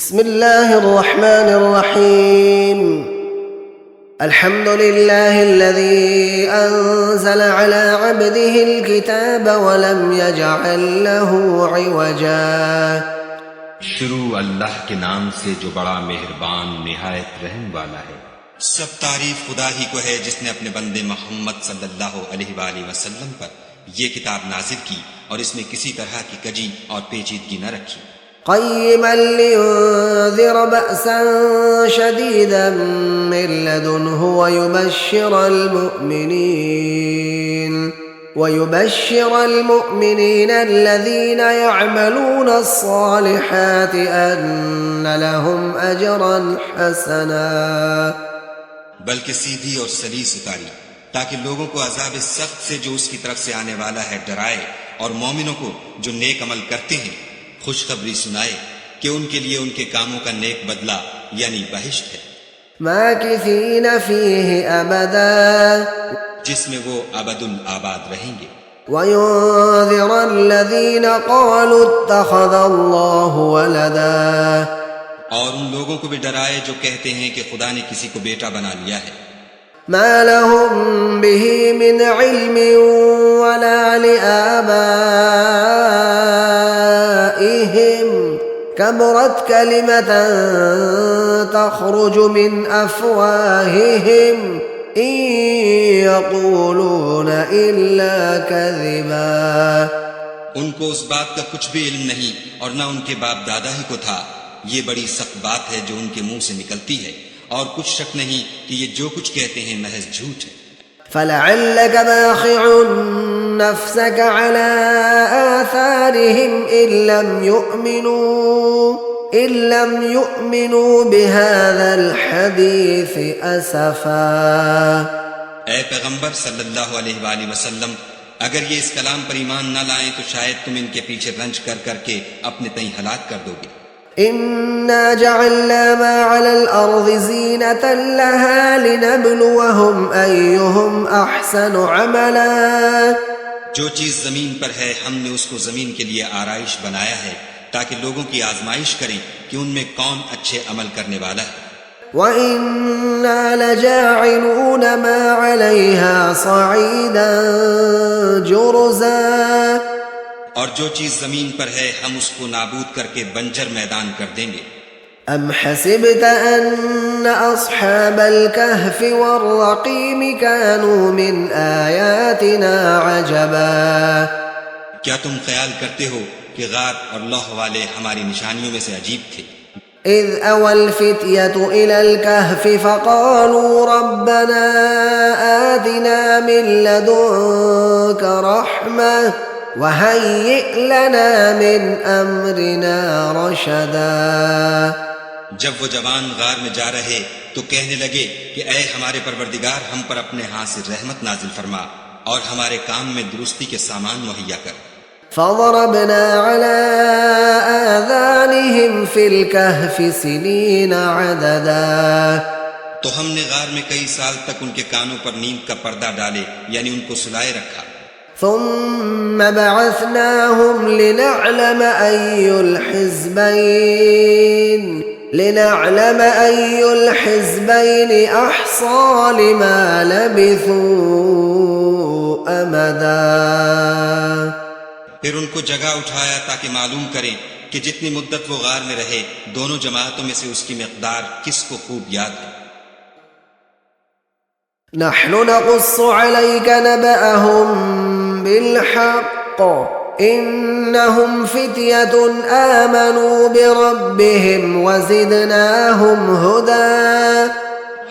بسم الله الرحمن الرحيم الحمد لله الذي أنزل على عبده الكتاب ولم يجعل له عوجا شروع اللہ کے نام سے جو بڑا مہربان نہایت رحم والا ہے۔ سب تعریف خدا ہی کو ہے جس نے اپنے بندے محمد صلی اللہ علیہ وآلہ وسلم پر یہ کتاب نازل کی اور اس میں کسی طرح کی کجی اور پیچیدگی نہ رکھی، قيما لينذر بأسا شديدا من لدنه ويبشر المؤمنين الذين يعملون الصالحات أن لهم أجرا حسنا، بلکہ سیدھی اور سلیس اتاری تاکہ لوگوں کو عذاب سخت سے جو اس کی طرف سے آنے والا ہے ڈرائے، اور مومنوں کو جو نیک عمل کرتے ہیں خوشخبری سنائے کہ ان کے لیے ان کے کاموں کا نیک بدلہ یعنی بہشت ہے، ماكثين فيه أبدا جس میں وہ ابد الآباد رہیں گے، وينذر الذين قالوا اتخذ الله ولدا، اور ان لوگوں کو بھی ڈرائے جو کہتے ہیں کہ خدا نے کسی کو بیٹا بنا لیا ہے، ما لهم به من علم ولا لآبائهم كبرت كلمة تخرج من أفواههم إن يقولون إلا كذبا، ان کو اس بات کا کچھ بھی علم نہیں اور نہ ان کے باپ دادا ہی کو تھا، یہ بڑی سخت بات ہے جو ان کے منہ سے نکلتی ہے، اور کچھ شک نہیں کہ یہ جو کچھ کہتے ہیں محض جھوٹ ہے۔ فلعلك باخع نفسك على آثارهم إن لم يؤمنوا بهذا الحديث أسفا، اے پیغمبر صلی اللہ علیہ وآلہ وسلم، اگر یہ اس کلام پر ایمان نہ لائیں تو شاید تم ان کے پیچھے رنج کر کر کے اپنے تئیں ہلاک کر دو گے۔ إنا جعلنا ما على الأرض زينة لها لنبلوهم أيهم أحسن عملا، جو چیز زمین پر ہے ہم نے اس کو زمین کے لیے آرائش بنایا ہے تاکہ لوگوں کی آزمائش کریں کہ ان میں کون اچھے عمل کرنے والا ہے، وَإِنَّا لَجَاعِلُونَ مَا عَلَيْهَا صَعِيدًا جُرُزًا، اور جو چیز زمین پر ہے ہم اس کو نابود کر کے بنجر میدان کر دیں گے۔ أَمْ حَسِبْتَ أَنَّ أَصْحَابَ الْكَهْفِ وَالرَّقِيمِ كَانُوا مِنْ آيَاتِنَا عَجَبًا، کیا تم خیال کرتے ہو کہ غار اور لوح والے ہماری نشانیوں میں سے عجیب تھے؟ إِذْ أَوَى الْفِتْيَةُ إِلَى الْكَهْفِ فَقَالُوا رَبَّنَا آتِنَا مِن لَّدُنكَ رَحْمَةً وَهَيِّئْ لَنَا مِنْ أَمْرِنَا رَشَدًا، جب وہ جوان غار میں جا رہے تو کہنے لگے کہ اے ہمارے پروردگار، ہم پر اپنے ہاتھ سے رحمت نازل فرما اور ہمارے کام میں درستی کے سامان مہیا کر۔ فَضَرَبْنَا عَلَىٰ آذَانِهِمْ فِي الْكَهْفِ سِنِينَ عَدَدًا، تو ہم نے غار میں کئی سال تک ان کے کانوں پر نیند کا پردہ ڈالے یعنی ان کو سلائے رکھا، ثُمَّ بَعَثْنَاهُمْ لِنَعْلَمَ أَيُّ الْحِزْبَيْنِ أَحْصَىٰ لِمَا لَبِثُوا أَمَدًا، پھر ان کو جگہ اٹھایا تاکہ معلوم کریں کہ جتنی مدت وہ غار میں رہے دونوں جماعتوں میں سے اس کی مقدار کس کو خوب یاد ہے۔ نحن نقص عليك نبأهم بالحق إنهم فتية آمنوا بربهم وزدناهم هدى،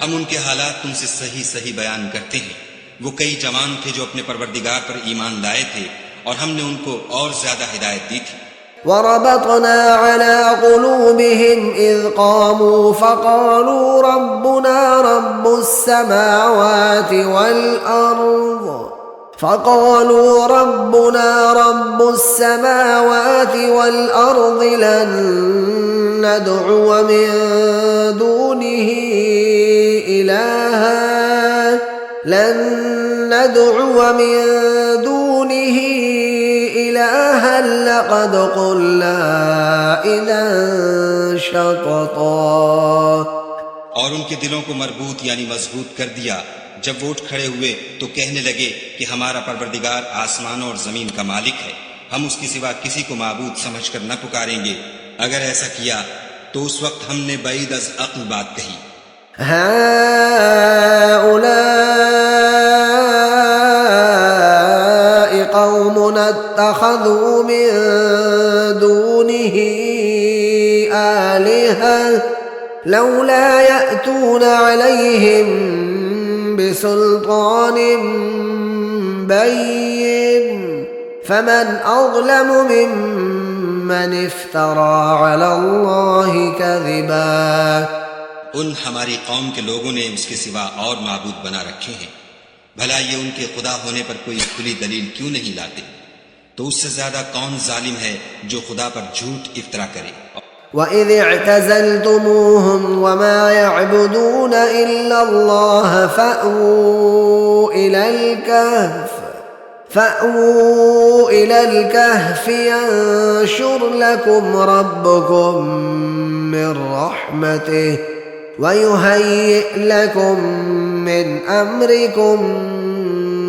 ہم ان کے حالات تم سے صحیح صحیح بیان کرتے ہیں، وہ کئی جوان تھے جو اپنے پروردگار پر ایمان لائے تھے اور ہم نے ان کو اور زیادہ ہدایت دی تھی۔ وربطنا على قلوبهم إذ قاموا فقالوا ربنا رب السماوات والأرض لن ندعو من دونه إلها إلها لقد قلنا إذا شططا. اور ان کے دلوں کو مربوط یعنی مضبوط کر دیا. جب وہ اٹھ کھڑے ہوئے تو کہنے لگے کہ ہمارا پروردگار آسمانوں اور زمین کا مالک ہے، ہم اس کے سوا کسی کو معبود سمجھ کر نہ پکاریں گے. اگر ایسا کیا تو اس وقت ہم نے بعید از عقل بات کہی. هؤلاء قومنا اتخذوا من دونه آلهة لولا يأتون عليهم بسلطان بين فمن أظلم ممن افترى على الله كذبا. ان ہماری قوم کے لوگوں نے اس کے سوا اور معبود بنا رکھے ہیں، بھلا یہ ان کے خدا ہونے پر کوئی کھلی دلیل کیوں نہیں لاتے؟ تو اس سے زیادہ کون ظالم ہے جو خدا پر جھوٹ افطرا کرے؟ وَإِذِ اعْتَزَلْتُمُوهُمْ وَمَا يَعْبُدُونَ إِلَّا اللَّهَ فَأْوُوا إِلَى الْكَهْفِ يَنشُرْ لَكُمْ رَبُّكُمْ مِنْ رَحْمَتِهِ وَيُهَيِّئْ لَكُمْ مِنْ أَمْرِكُمْ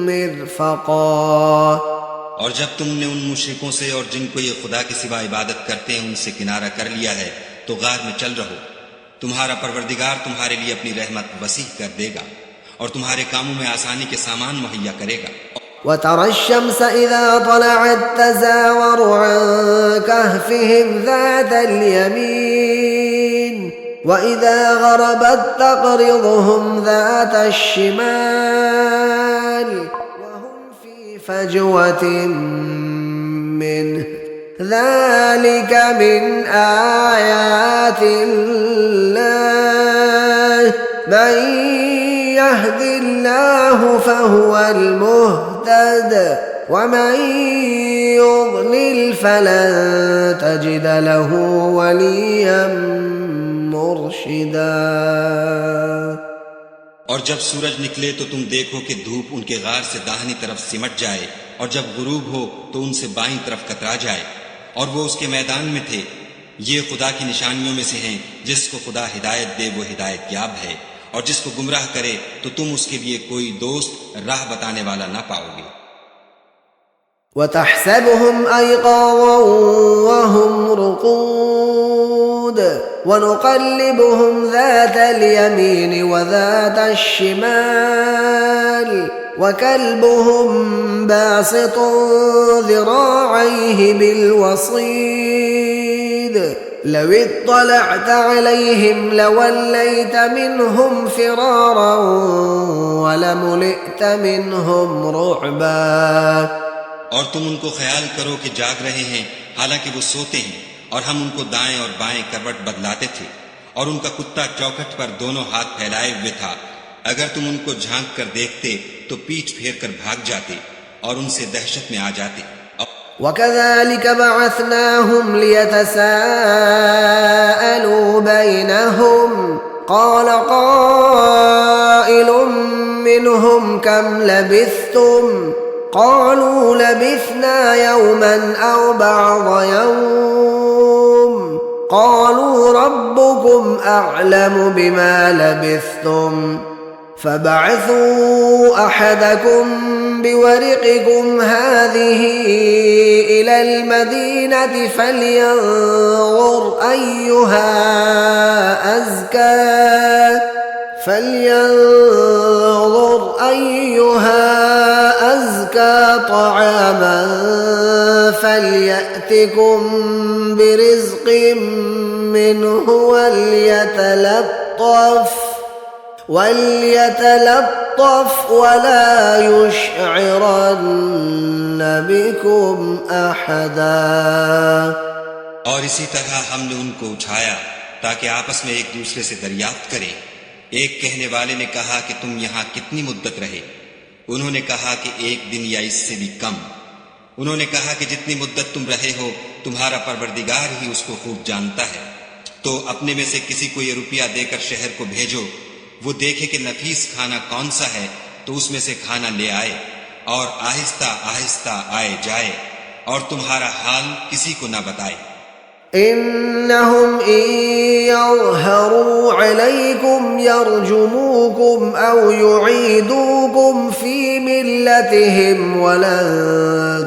مِرْفَقًا. اور جب تم نے ان مشرکوں سے اور جن کو یہ خدا کے سوا عبادت کرتے ہیں ان سے کنارہ کر لیا ہے تو غار میں چل رہو، تمہارا پروردگار تمہارے لیے اپنی رحمت وسیع کر دے گا اور تمہارے کاموں میں آسانی کے سامان مہیا کرے گا. وَتَرَى الشَّمْسَ إِذَا طَلَعَتْ تَزَاوَرُ عَنْ كَهْفِهِمْ ذَاتَ الْيَمِينِ وَإِذَا غَرَبَتْ تَقْرِضُهُمْ ذَاتَ الشِّمَالِ وَهُمْ فِي فَجْوَةٍ مِّنْهُ ذَلِكَ مِنْ آيَاتِ اللَّهِ مَنْ يَهْدِ اللَّهُ فَهُوَ الْمُهْتَدِ وَمَنْ يُضْلِلْ فَلَنْ تَجِدَ لَهُ وَلِيًّا مرشدا. اور جب سورج نکلے تو تم دیکھو کہ دھوپ ان کے غار سے داہنی طرف سمٹ جائے اور جب غروب ہو تو ان سے بائیں طرف کترا جائے اور وہ اس کے میدان میں تھے. یہ خدا کی نشانیوں میں سے ہیں، جس کو خدا ہدایت دے وہ ہدایت یاب ہے اور جس کو گمراہ کرے تو تم اس کے لیے کوئی دوست راہ بتانے والا نہ پاؤ گے. وَتَحْسَبُهُمْ أَيْقَاظًا وَهُمْ رُقُودٌ وَنُقَلِّبُهُمْ ذَاتَ الْيَمِينِ وَذَاتَ الشِّمَالِ وَكَلْبُهُمْ بَاسِطٌ ذِرَاعَيْهِ بِالْوَصِيدِ لَوِ اطَّلَعْتَ عَلَيْهِمْ لَوَلَّيْتَ مِنْهُمْ فِرَارًا وَلَمُلِئْتَ مِنْهُمْ رُعْبًا. اور تم ان کو خیال کرو کہ جاگ رہے ہیں حالانکہ وہ سوتے ہیں، اور ہم ان کو دائیں اور بائیں کروٹ بدلاتے تھے، اور ان کا کتا چوکھٹ پر دونوں ہاتھ پھیلائے ہوئے تھا. اگر تم ان کو جھانک کر دیکھتے تو پیٹھ پھیر کر بھاگ جاتے اور ان سے دہشت میں آ جاتے. وَكَذَلِكَ بَعَثْنَاهُمْ لِيَتَسَاءَلُوا بَيْنَهُمْ قَالَ قَائِلٌ مِّنْهُمْ كَمْ لَبِثْتُمْ قالوا لبثنا يوما أو بعض يوم قالوا ربكم أعلم بما لبثتم فبعثوا أحدكم بورقكم هذه إلى المدينة فلينظر أيها أزكى طعاما فليأتكم برزق منه وليتلطف ولا يشعرن بكم أحدا. اور اسی طرح ہم نے ان کو اٹھایا تاکہ آپس میں ایک دوسرے سے دریافت کریں. ایک کہنے والے نے کہا کہ تم یہاں کتنی مدت رہے؟ انہوں نے کہا کہ 1 دن یا اس سے بھی کم. انہوں نے کہا کہ جتنی مدت تم رہے ہو تمہارا پروردگار ہی اس کو خوب جانتا ہے. تو اپنے میں سے کسی کو یہ روپیہ دے کر شہر کو بھیجو، وہ دیکھے کہ نفیس کھانا کون سا ہے تو اس میں سے کھانا لے آئے اور آہستہ آہستہ آئے جائے اور تمہارا حال کسی کو نہ بتائے۔ إنهم إن يظهروا عليكم يرجموكم أو يعيدوكم في ملتهم ولن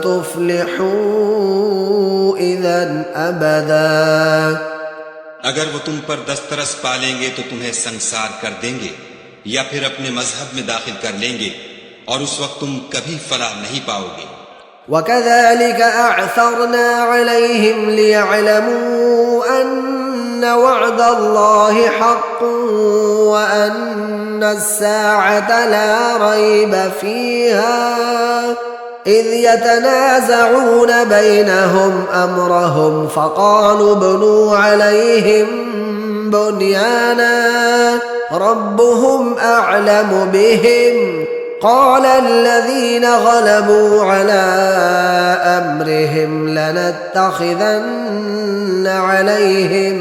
تفلحوا إذا أبدا۔ اگر وہ تم پر دسترس پالیں گے تو تمہیں سنسار کر دیں گے یا پھر اپنے مذہب میں داخل کر لیں گے، اور اس وقت تم کبھی فلاح نہیں پاؤ گے۔ وكذلك أعثرنا عليهم ليعلموا أن وعد الله حق وأن الساعة لا ريب فيها إذ يتنازعون بينهم أمرهم فقالوا ابنوا عليهم بنيانا ربهم أعلم بهم قال الذين غلبوا على أمرهم لنتخذن عليهم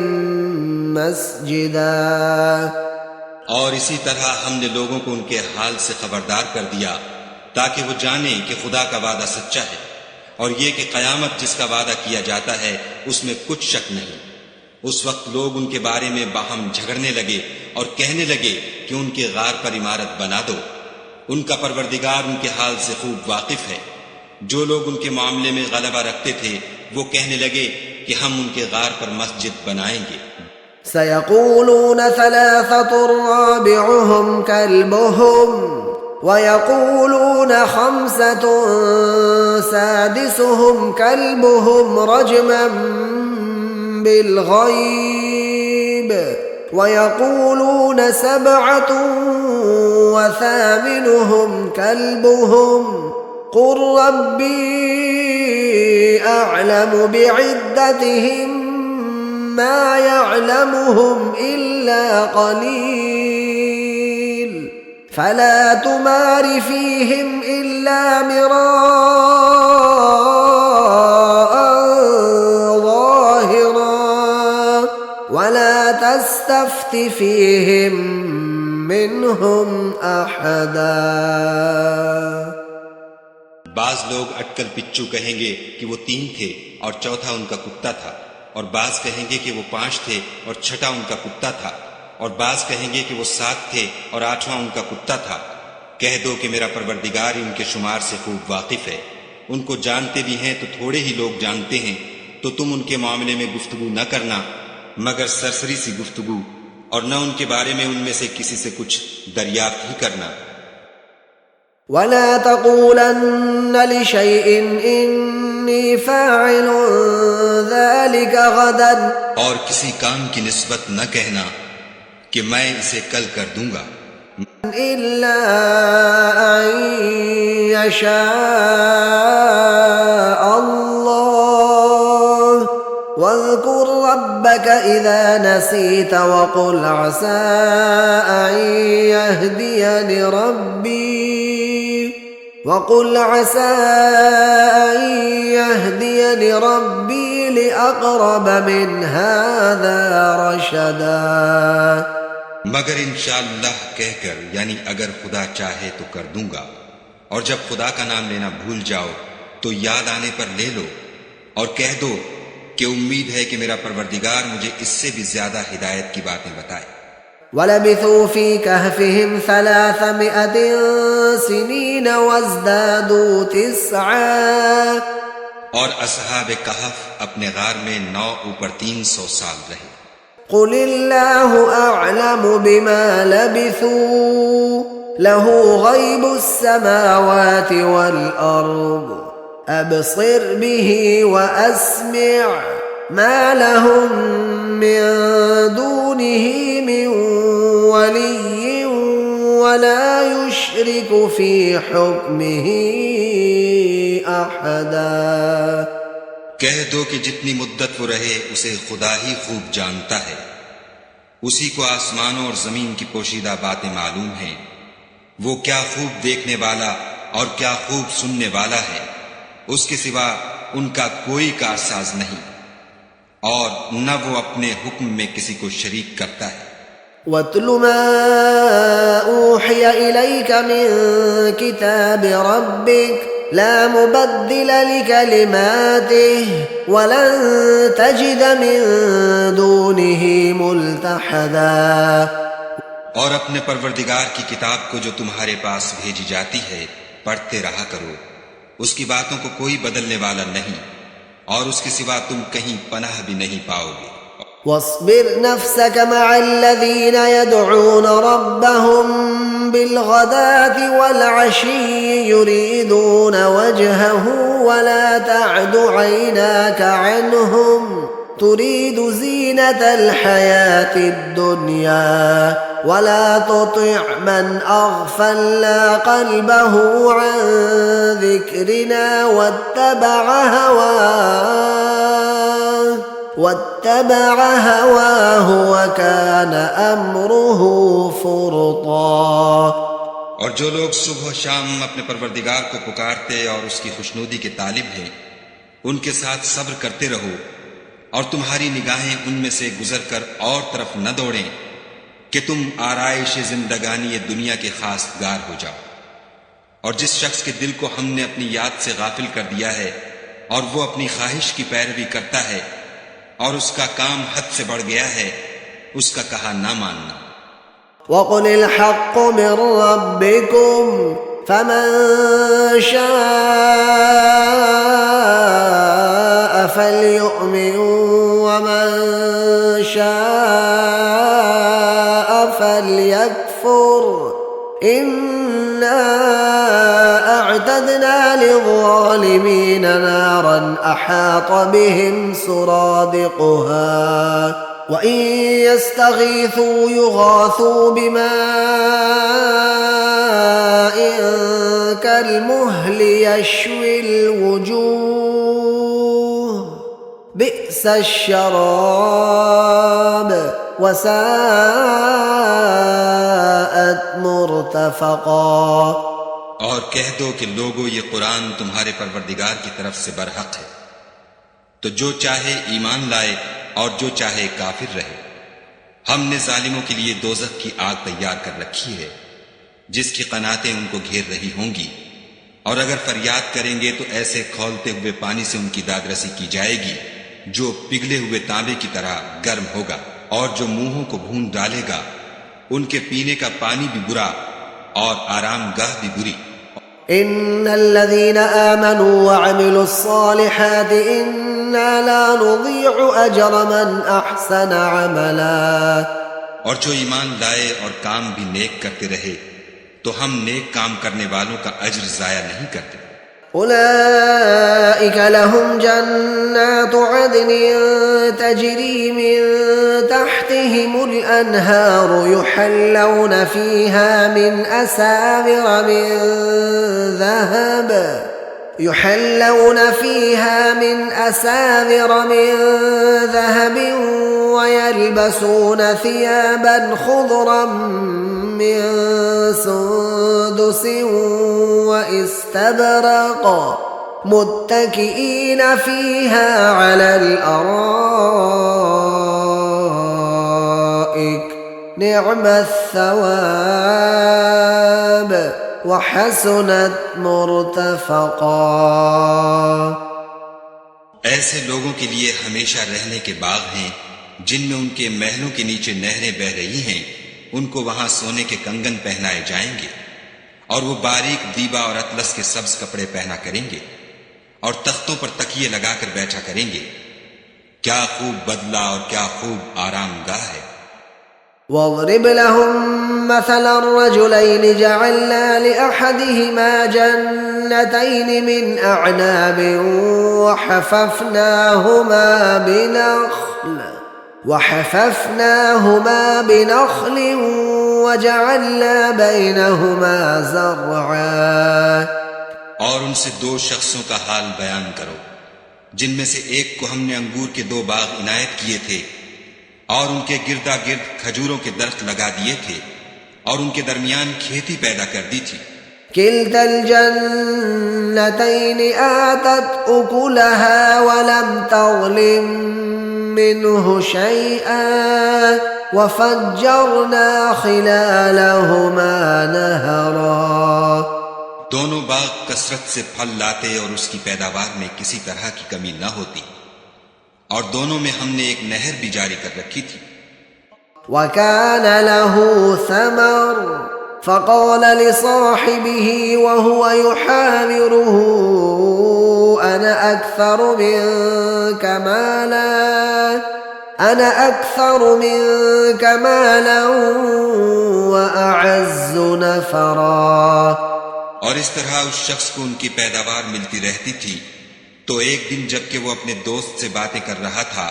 مسجدا۔ اور اسی طرح ہم نے لوگوں کو ان کے حال سے خبردار کر دیا تاکہ وہ جانیں کہ خدا کا وعدہ سچا ہے، اور یہ کہ قیامت جس کا وعدہ کیا جاتا ہے اس میں کچھ شک نہیں۔ اس وقت لوگ ان کے بارے میں باہم جھگڑنے لگے اور کہنے لگے کہ ان کے غار پر عمارت بنا دو۔ ان کا پروردگار ان کے حال سے خوب واقف ہے۔ جو لوگ ان کے معاملے میں غلبہ رکھتے تھے وہ کہنے لگے کہ ہم ان کے غار پر مسجد بنائیں گے۔ سيقولون ثلاثة رابعهم كلبهم ويقولون خمسة سادسهم كلبهم رجما بالغيب ويقولون سبعة وثامنهم كلبهم قل ربي أعلم بعدتهم ما يعلمهم إلا قليل فلا تمار فيهم إلا مراء ظاهرا ولا تستفت فيهم منهم أحدا۔ بعض لوگ اٹکل پچو کہیں گے کہ وہ 3 تھے اور چوتھا ان کا کتا تھا، اور بعض کہیں گے کہ وہ 5 تھے اور چھٹا ان کا کتا تھا، اور بعض کہیں گے کہ وہ 7 تھے اور 8واں ان کا کتا تھا۔ کہہ دو کہ میرا پروردگار ان کے شمار سے خوب واقف ہے، ان کو جانتے بھی ہیں تو تھوڑے ہی لوگ جانتے ہیں، تو تم ان کے معاملے میں گفتگو نہ کرنا مگر سرسری سی گفتگو، اور نہ ان کے بارے میں ان میں سے کسی سے کچھ دریافت ہی کرنا۔ ولا تقولن لشيء إني فاعل ذلك غدا اور کسی کام کی نسبت نہ کہنا کہ میں اسے کل کر دوں گا، إلا أن يشاء الله واذكر ربك إذا نسيت وقل عسى أن يهديني ربي لأقرب من هذا رشدا۔ مگر انشاءاللہ کہہ کر، یعنی اگر خدا چاہے تو کر دوں گا، اور جب خدا کا نام لینا بھول جاؤ تو یاد آنے پر لے لو، اور کہہ دو کہ امید ہے کہ میرا پروردگار مجھے اس سے بھی زیادہ ہدایت کی باتیں بتائے۔ وَلَبِثُوا فِي كَهْفِهِمْ 300 سِنِينَ وَازْدَادُوا 9 اور اصحاب کہف اپنے غار میں 9 اوپر 300 سال رہے۔ قُلِ اللَّهُ أَعْلَمُ بِمَا لَبِثُوا لَهُ غَيْبُ السَّمَاوَاتِ وَالْأَرْضِ أَبْصِرْ بِهِ وَأَسْمِعْ مَا لَهُم مِّن دُونِهِ مِن وَلِيٍّ وَلَا يُشْرِكُ فِي حُكْمِهِ أَحَدًا۔ کہہ دو کہ جتنی مدت وہ رہے اسے خدا ہی خوب جانتا ہے، اسی کو آسمانوں اور زمین کی پوشیدہ باتیں معلوم ہیں، وہ کیا خوب دیکھنے والا اور کیا خوب سننے والا ہے، اس کے سوا ان کا کوئی کارساز نہیں، اور نہ وہ اپنے حکم میں کسی کو شریک کرتا ہے۔ وَاتْلُ مَا أُوحِيَ إِلَيْكَ مِن كِتَابِ رَبِّكَ لا مبدل لكلماته ولن تجد من دونه ملتحدا. اور اپنے پروردگار کی کتاب کو جو تمہارے پاس بھیجی جاتی ہے پڑھتے رہا کرو، اس کی باتوں کو کوئی بدلنے والا نہیں، اور اس کے سوا تم کہیں پناہ بھی نہیں پاؤ گے. واصبر نفسك مع الذين يدعون ربهم بالغداة والعشي يريدون وجهه ولا تعد عيناك عنهم تريد زينة الحياة الدنيا ولا تطع من أغفلنا قلبه عن ذكرنا واتبع هواه وكان أمره فرطا. اور جو لوگ صبح و شام اپنے پروردگار کو پکارتے اور اس کی خوشنودی کے طالب ہیں، ان کے ساتھ صبر کرتے رہو، اور تمہاری نگاہیں ان میں سے گزر کر اور طرف نہ دوڑیں کہ تم آرائش زندگانی دنیا کے خاص گار ہو جاؤ. اور جس شخص کے دل کو ہم نے اپنی یاد سے غافل کر دیا ہے اور وہ اپنی خواہش کی پیروی کرتا ہے اور اس کا کام حد سے بڑھ گیا ہے، اس کا کہا نہ ماننا. وَقُلِ الْحَقُّ مِنْ رَبِّكُمْ فَمَنْ شَاءَ فَلْيُؤْمِنْ وَمَنْ شَاءَ فَلْيَكْفُرْ إِنَّا أَعْتَدْنَا لِلظَّالِمِينَ نَارًا أَحَاطَ بِهِمْ سُرَادِقُهَا وَإِنْ يَسْتَغِيثُوا يُغَاثُوا بِمَاءٍ كَالْمُهْلِ يَشْوِي الْوُجُوهَ بِئْسَ الشَّرَابُ وَسَاءَتْ مُرْتَفَقًا. اور کہہ دو کہ لوگو یہ قرآن تمہارے پروردگار کی طرف سے برحق ہے، تو جو چاہے ایمان لائے اور جو چاہے کافر رہے. ہم نے ظالموں کے لیے دوزخ کی آگ تیار کر رکھی ہے جس کی قناتیں ان کو گھیر رہی ہوں گی، اور اگر فریاد کریں گے تو ایسے کھولتے ہوئے پانی سے ان کی دادرسی کی جائے گی جو پگھلے ہوئے تانبے کی طرح گرم ہوگا، اور جو منہوں کو بھون ڈالے گا ان کے پینے کا پانی بھی برا اور آرام گاہ بھی بری. إن الذين آمنوا وعملوا الصالحات إنا لا نضيع أجر من أحسن عملا. اور جو ایمان لائے اور کام بھی نیک کرتے رہے تو ہم نیک کام کرنے والوں کا اجر ضائع نہیں کرتے. أولئك لهم جنات عدن تجري من تحتهم الأنهار يحلون فيها من أساور من ذهب ويلبسون ثيابا خضرا من سندس واستبرق متكئين فيها على الأرائك نعم الثواب وحسنت مرتفقا. ایسے لوگوں کے لیے ہمیشہ رہنے کے باغ ہیں جن میں ان کے محلوں کے نیچے نہریں بہ رہی ہیں. ان کو وہاں سونے کے کنگن پہنائے جائیں گے اور وہ باریک دیبا اور اطلس کے سبز کپڑے پہنا کریں گے اور تختوں پر تکیے لگا کر بیٹھا کریں گے. کیا خوب بدلہ اور کیا خوب آرام گاہ ہے. واضرب لهم مثلا الرجلين جعلنا لأحدهما جنتين من أعناب وحففناهما بنخل وجعلنا بينهما زرعا. اور ان سے دو شخصوں کا حال بیان کرو جن میں سے ایک کو ہم نے انگور کے 2 باغ عنایت کیے تھے اور ان کے گردا گرد کھجوروں کے درخت لگا دیے تھے اور ان کے درمیان کھیتی پیدا کر دی تھی. كلتا الجنتين آتت أكلها ولم تظلم منه شيئا وفجرنا خلالهما نهرا. دونوں باغ کثرت سے پھل لاتے اور اس کی پیداوار میں کسی طرح کی کمی نہ ہوتی، اور دونوں میں ہم نے ایک نہر بھی جاری کر رکھی تھی۔ وكان له ثمر فقال لصاحبه وهو يحاوره أنا أكثر منك مالا وأعز نفرا۔ اور اس طرح اس شخص کو ان کی پیداوار ملتی رہتی تھی، تو ایک دن جب کہ وہ اپنے دوست سے باتیں کر رہا تھا،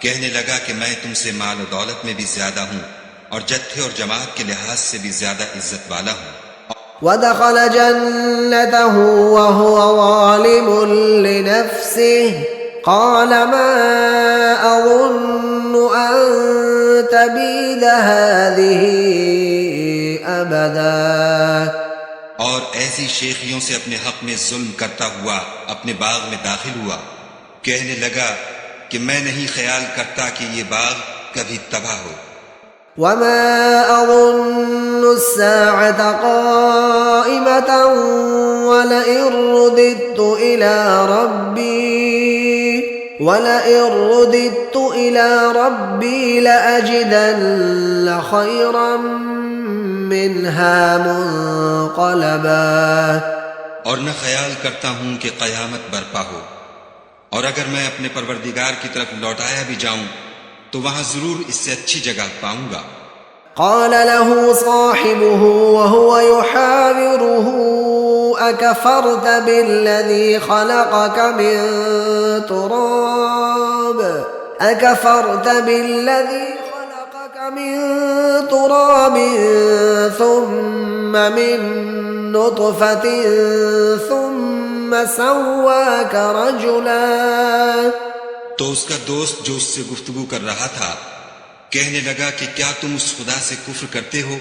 کہنے لگا کہ میں تم سے مال و دولت میں بھی زیادہ ہوں اور جتھے اور جماعت کے لحاظ سے بھی زیادہ عزت والا ہوں۔ ودخل جنته وهو ظالم لنفسه قال ما أظن أن تبيد هذه أبدا۔ اور ایسی شیخیوں سے اپنے حق میں ظلم کرتا ہوا اپنے باغ میں داخل ہوا، کہنے لگا کہ میں نہیں خیال کرتا کہ یہ باغ کبھی تباہ ہو۔ وما أظن الساعة قائمة ولئن رددت إلى ربي لأجدن خيرا منها منقلبا۔ اور نہ خیال کرتا ہوں کہ قیامت برپا ہو، اور اگر میں اپنے پروردگار کی طرف لوٹایا بھی جاؤں تو وہاں ضرور اس سے اچھی جگہ پاؤں گا۔ قال له صاحبه وهو يحاوره أكفرت بالذي خلقك من تراب ثم من نطفة ثم سواك رجلا۔ تو اس کا دوست جو اس سے گفتگو کر رہا تھا کہنے لگا کہ کیا تم اس خدا سے کفر کرتے ہو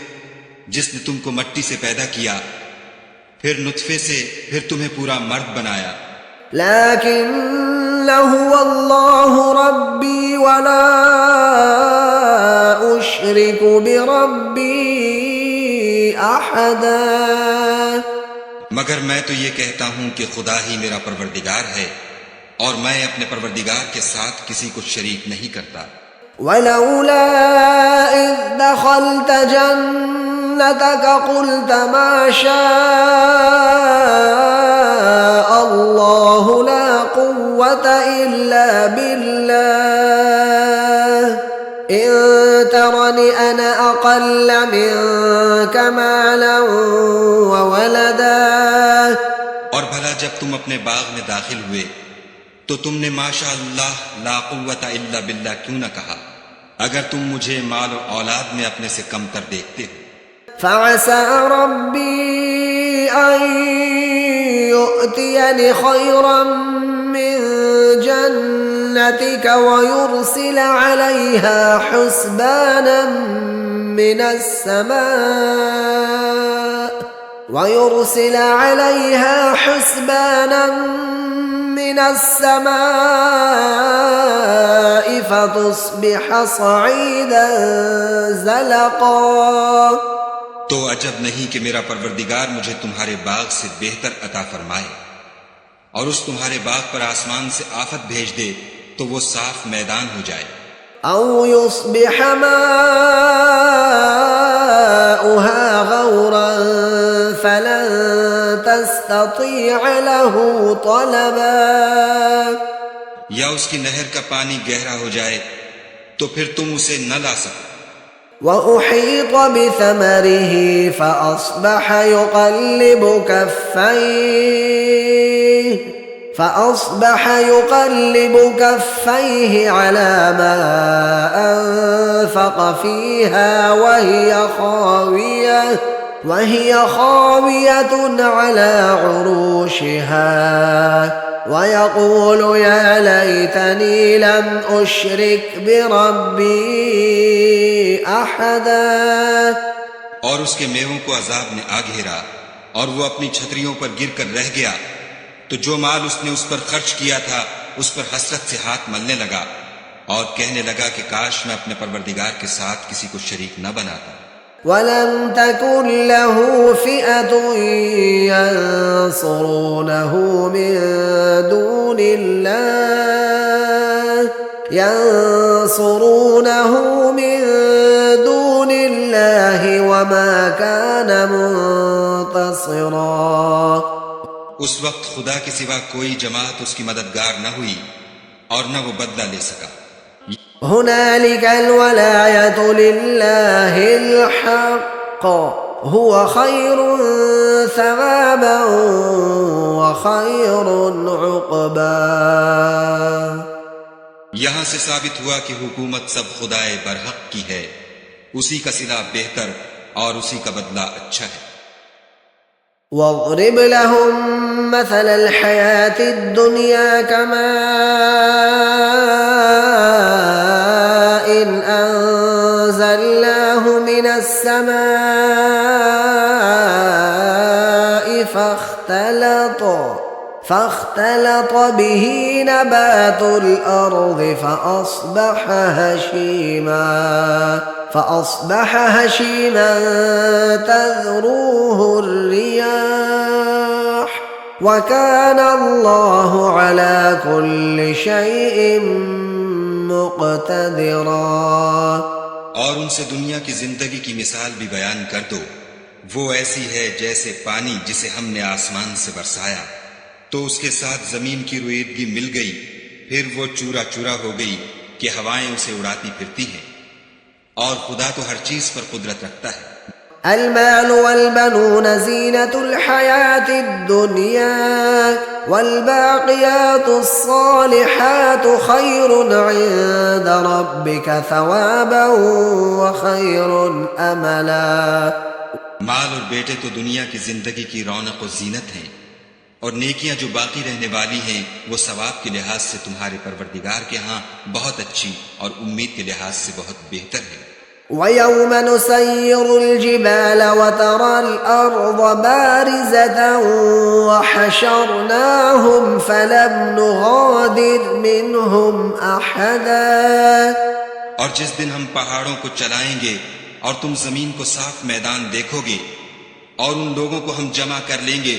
جس نے تم کو مٹی سے پیدا کیا، پھر نطفے سے، پھر تمہیں پورا مرد بنایا۔ لكن هو الله ربي ولا أشرك بربي أحدا۔ مگر میں تو یہ کہتا ہوں کہ خدا ہی میرا پروردگار ہے، اور میں اپنے پروردگار کے ساتھ کسی کو شریک نہیں کرتا۔ ولولا إذ دخلت جنتك قلت ما شاء الله لا قوة إلا بالله إن ترني أنا أقل منك مالا وولدا۔ اور بھلا جب تم اپنے باغ میں داخل ہوئے تو تم نے ماشاء اللہ لا قوت الا باللہ کیوں نہ کہا، اگر تم مجھے مال و اولاد میں اپنے سے کم تر دیکھتے ہو۔ فعسى ربي أن يؤتيني خيرا من جنتك ويرسل عليها حسبانا من السماء فتصبح صعيدا زلقا۔ تو عجب نہیں کہ میرا پروردگار مجھے تمہارے باغ سے بہتر عطا فرمائے، اور اس تمہارے باغ پر آسمان سے آفت بھیج دے تو وہ صاف میدان ہو جائے۔ أو يصبح ماؤها غورا فلن تستطيع له طلبا۔ یا اس کی نہر کا پانی گہرا ہو جائے تو پھر تم اسے نہ لا سکو۔ وأحيط بثمره فأصبح يقلب كفيه على ما أنفق فيها وهي خاوية على عروشها ويقول يا ليتني لم أشرك بربي أحدا۔ اور اس کے میووں کو عذاب نے آ گھیرا اور وہ اپنی چھتریوں پر گر کر رہ گیا، تو جو مال اس نے اس پر خرچ کیا تھا اس پر حسرت سے ہاتھ ملنے لگا اور کہنے لگا کہ کاش میں اپنے پروردگار کے ساتھ کسی کو شریک نہ بناتا۔ ولم تكن له فئة ينصرونه من دون الله وما كان منتصرا. اس وقت خدا کے سوا کوئی جماعت اس کی مددگار نہ ہوئی اور نہ وہ بدلہ لے سکا. هنالك الولاية لله الحق هو خير ثوابا وخير عقبا. یہاں سے ثابت ہوا کہ حکومت سب خدائے برحق کی ہے، اسی کا صلہ بہتر اور اسی کا بدلہ اچھا ہے. واضرب لهم مثل الحياة الدنيا كماء أنزلناه من السماء فاختلط به نبات الأرض فأصبح هشيما تذروه الرياح وكان الله على كل شيء مقتدرا. اور ان سے دنیا کی زندگی کی مثال بھی بیان کر دو. وہ ایسی ہے جیسے پانی جسے ہم نے آسمان سے برسایا تو اس کے ساتھ زمین کی رویدگی مل گئی، پھر وہ چورا چورا ہو گئی کہ ہوائیں اسے اڑاتی پھرتی ہیں، اور خدا تو ہر چیز پر قدرت رکھتا ہے. المال والبنون زينة الحياة الدنيا والباقيات الصالحات خير عند ربك ثوابا وخير أملا. مال اور بیٹے تو دنیا کی زندگی کی رونق و زینت ہیں، اور نیکیاں جو باقی رہنے والی ہیں وہ ثواب کے لحاظ سے تمہارے پروردگار کے ہاں بہت اچھی اور امید کے لحاظ سے بہت بہتر ہے. وَيَوْمَ نُسَيِّرُ الْجِبَالَ وَتَرَى الْأَرْضَ بَارِزَةً وَحَشَرْنَاهُمْ فَلَمْ نُغَادِرْ مِنْهُمْ أَحَدًا. اور جس دن ہم پہاڑوں کو چلائیں گے اور تم زمین کو صاف میدان دیکھو گے اور ان لوگوں کو ہم جمع کر لیں گے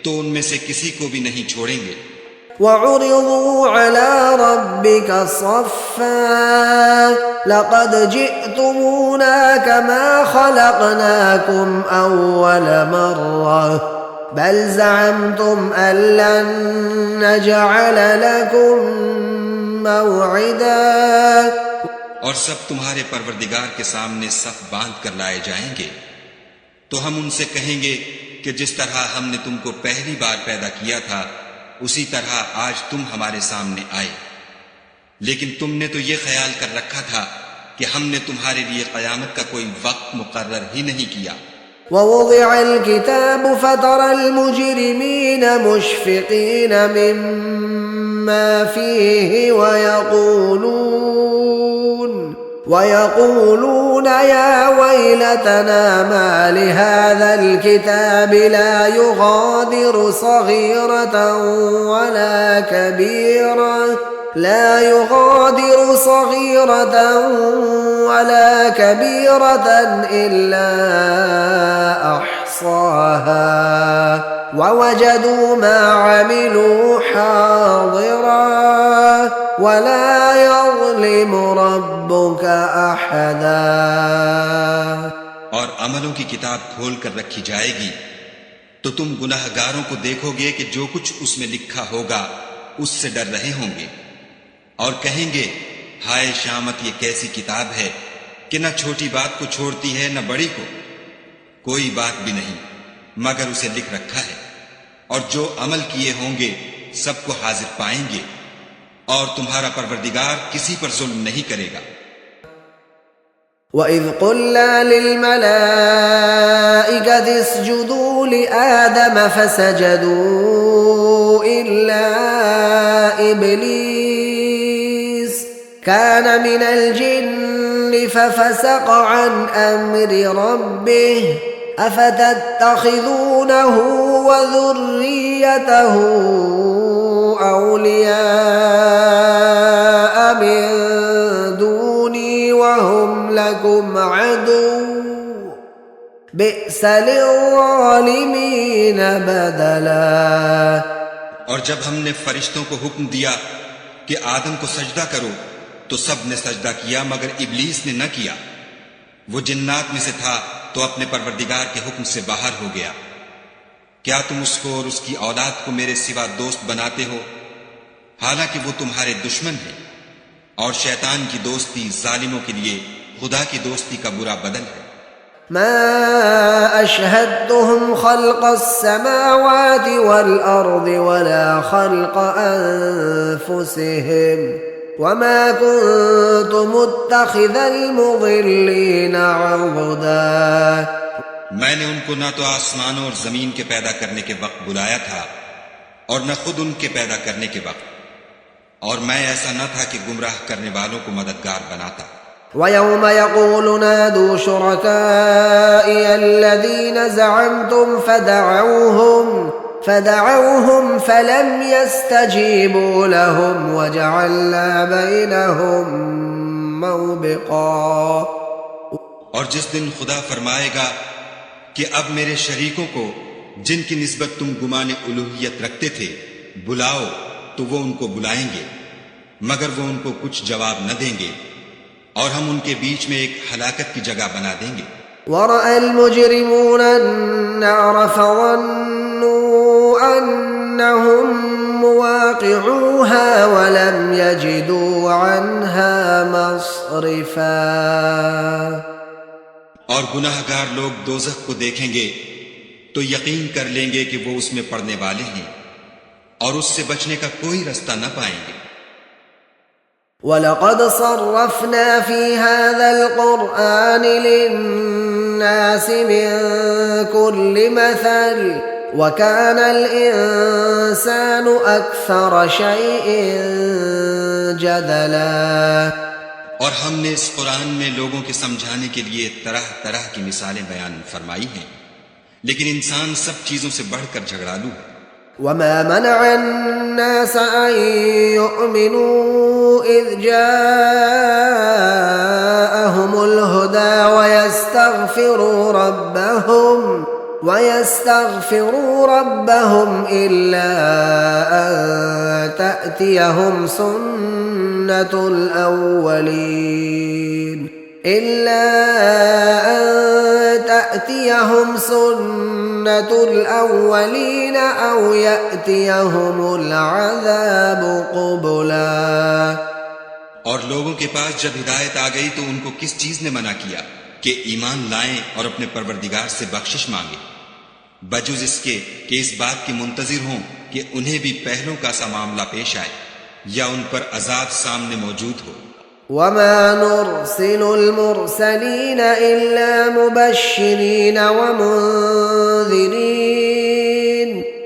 تو ان میں سے کسی کو بھی نہیں چھوڑیں گے. وَعُرِضُوا عَلَى رَبِّكَ صَفًّا لَقَدْ جِئْتُمُونَا كَمَا خَلَقْنَاكُمْ أَوَّلَ مَرَّةٍ بَلْ زَعَمْتُمْ أَن لَّن نَّجْعَلَ لَكُم مَّوْعِدًا. اور سب تمہارے پروردگار کے سامنے صف باندھ کر لائے جائیں گے تو ہم ان سے کہیں گے کہ جس طرح ہم نے تم کو پہلی بار پیدا کیا تھا اسی طرح آج تم ہمارے سامنے آئے، لیکن تم نے تو یہ خیال کر رکھا تھا کہ ہم نے تمہارے لیے قیامت کا کوئی وقت مقرر ہی نہیں کیا. ووضع الكتاب فترى المجرمين مشفقين مما فيه ويقولون يا ويلتنا ما لهذا الكتاب لا يغادر صغيرة ولا كبيرة إلا أحصاها ووجدوا ما عملوا حاضرا ولا يظلم ربك أحدا. اور عملوں کی کتاب کھول کر رکھی جائے گی تو تم گناہ گاروں کو دیکھو گے کہ جو کچھ اس میں لکھا ہوگا اس سے ڈر رہے ہوں گے اور کہیں گے ہائے شامت یہ کیسی کتاب ہے کہ نہ چھوٹی بات کو چھوڑتی ہے نہ بڑی کو، کوئی بات بھی نہیں مگر اسے لکھ رکھا ہے، اور جو عمل کیے ہوں گے سب کو حاضر پائیں گے، اور تمہارا پروردگار کسی پر ظلم نہیں کرے گا. وَإِذْ قُلْنَا لِلْمَلَائِكَةِ اسْجُدُوا لِآدَمَ فَسَجَدُوا إِلَّا إِبْلِيسَ كَانَ مِنَ الْجِنِّ فَفَسَقَ عَنْ أَمْرِ رَبِّهِ أَفَتَتَّخِذُونَهُ وَذُرِّيَّتَهُ أَوْلِيَاءَ مِن دُونِي وَهُمْ لَكُمْ عَدُوٌّ بئس للظالمين بدلا. اور جب ہم نے فرشتوں کو حکم دیا کہ آدم کو سجدہ کرو تو سب نے سجدہ کیا مگر ابلیس نے نہ کیا. وہ جنات میں سے تھا تو اپنے پروردگار کے حکم سے باہر ہو گیا. کیا تم اس کو اور اس کی اولاد کو میرے سوا دوست بناتے ہو حالانکہ وہ تمہارے دشمن ہیں؟ اور شیطان کی دوستی ظالموں کے لیے خدا کی دوستی کا برا بدل ہے. ما أشهدتهم خلق السماوات والأرض ولا خلق أنفسهم وما كنت متخذ المضلين عضدا. میں نے ان کو نہ تو آسمانوں اور زمین کے پیدا کرنے کے وقت بلایا تھا اور نہ خود ان کے پیدا کرنے کے وقت، اور میں ایسا نہ تھا کہ گمراہ کرنے والوں کو مددگار بناتا. وَيَوْمَ يَقُولُ نَادُوا شُرَكَائِيَ الَّذِينَ زَعَمْتُمْ فَدَعَوْهُمْ فَلَمْ يَسْتَجِيبُوا لَهُمْ وَجَعَلْنَا بَيْنَهُمْ مَوْبِقًا. اور جس دن خدا فرمائے گا کہ اب میرے شریکوں کو جن کی نسبت تم گمان الوہیت رکھتے تھے بلاؤ، تو وہ ان کو بلائیں گے مگر وہ ان کو کچھ جواب نہ دیں گے، اور ہم ان کے بیچ میں ایک ہلاکت کی جگہ بنا دیں گے. وَرَأَى الْمُجْرِمُونَ النَّارَ فَظَنُّوا أَنَّهُمْ مُوَاقِعُوهَا وَلَمْ يَجِدُوا عَنْهَا مَصْرِفًا. اور گناہ گار لوگ دوزخ کو دیکھیں گے تو یقین کر لیں گے کہ وہ اس میں پڑنے والے ہیں اور اس سے بچنے کا کوئی رستہ نہ پائیں گے. وَلَقَدْ صَرَّفْنَا فِي هَذَا الْقُرْآنِ لِلنَّاسِ مِنْ كُلِّ مَثَلٍ وَكَانَ الْإِنسَانُ أَكْثَرَ شَيْءٍ جَدَلًا. اور ہم نے اس قرآن میں لوگوں کے سمجھانے کے لیے طرح طرح کی مثالیں بیان فرمائی ہیں، لیکن انسان سب چیزوں سے بڑھ کر جھگڑالو ہے. وَمَا مَنَعَ النَّاسَ أَن يُؤْمِنُوا إِذْ جَاءَهُمُ الْهُدَى وَيَسْتَغْفِرُوا رَبَّهُمْ إِلَّا أَن تَأْتِيَهُمْ سُنَّةُ الْأَوَّلِينَ أَوْ يَأْتِيَهُمُ الْعَذَابُ قُبُلًا. اور لوگوں کے پاس جب ہدایت آ گئی تو ان کو کس چیز نے منع کیا کہ ایمان لائیں اور اپنے پروردگار سے بخشش مانگیں، بجز اس کے کہ اس بات کی منتظر ہوں کہ انہیں بھی پہلوں کا سا معاملہ پیش آئے یا ان پر عذاب سامنے موجود ہو. وَمَا نُرْسِلُ الْمُرْسَلِينَ إِلَّا مُبَشِّرِينَ وَمُنذِرِينَ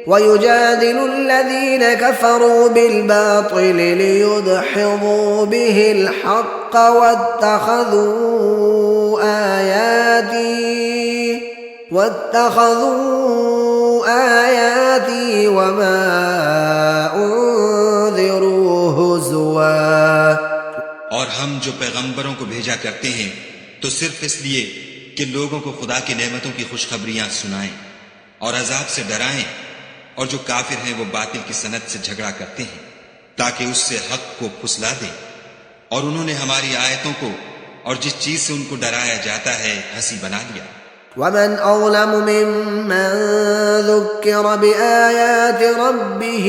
وَيُجَادِلُ الَّذِينَ كَفَرُوا بِالْبَاطِلِ لِيُدْحِضُوا بِهِ الْحَقَّ وَاتَّخَذُوا آيَاتِي وَمَا أُنذِرُوا هُزُوًا. اور ہم جو پیغمبروں کو بھیجا کرتے ہیں تو صرف اس لیے کہ لوگوں کو خدا کی نعمتوں کی خوشخبریاں سنائیں اور عذاب سے ڈرائیں، اور جو کافر ہیں وہ باطل کی سنت سے جھگڑا کرتے ہیں تاکہ اس سے حق کو پھسلا دیں، اور انہوں نے ہماری آیتوں کو اور جس چیز سے ان کو ڈرایا جاتا ہے ہنسی بنا لیا. وَمَنْ أَظْلَمُ مِمَّنْ ذُكِّرَ بِآيَاتِ رَبِّهِ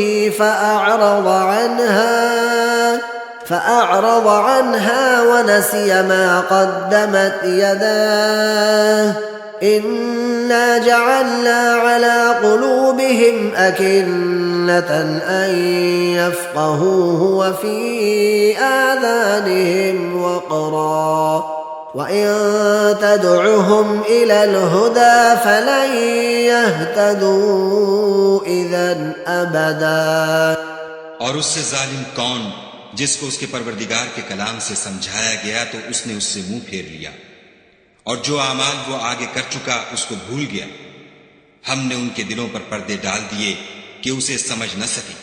فأعرض عنها ونسي ما قدمت يداه إنا جعلنا على قلوبهم أكنة أن يفقهوه وفي آذانهم وقرا وإن تدعهم إلى الهدى فلن يهتدوا إذن أبدا. اور اس سے ظالم کون جس کو اس کے پروردگار کے کلام سے سمجھایا گیا تو اس نے اس سے منہ پھیر لیا، اور جو اعمال وہ آگے کر چکا اس کو بھول گیا. ہم نے ان کے دلوں پر پردے ڈال دیے کہ اسے سمجھ نہ سکیں،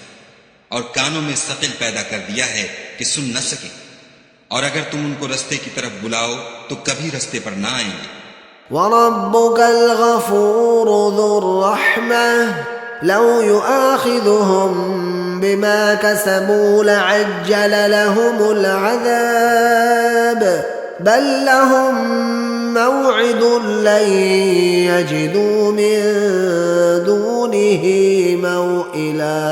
اور کانوں میں ثقل پیدا کر دیا ہے کہ سن نہ سکیں، اور اگر تم ان کو رستے کی طرف بلاؤ تو کبھی رستے پر نہ آئیں گے. وربك الغفور ذو الرحمة لو يؤاخذهم بما كسبوا لعجل لهم العذاب بل لهم موعد لن يجدوا من دونه موئلا.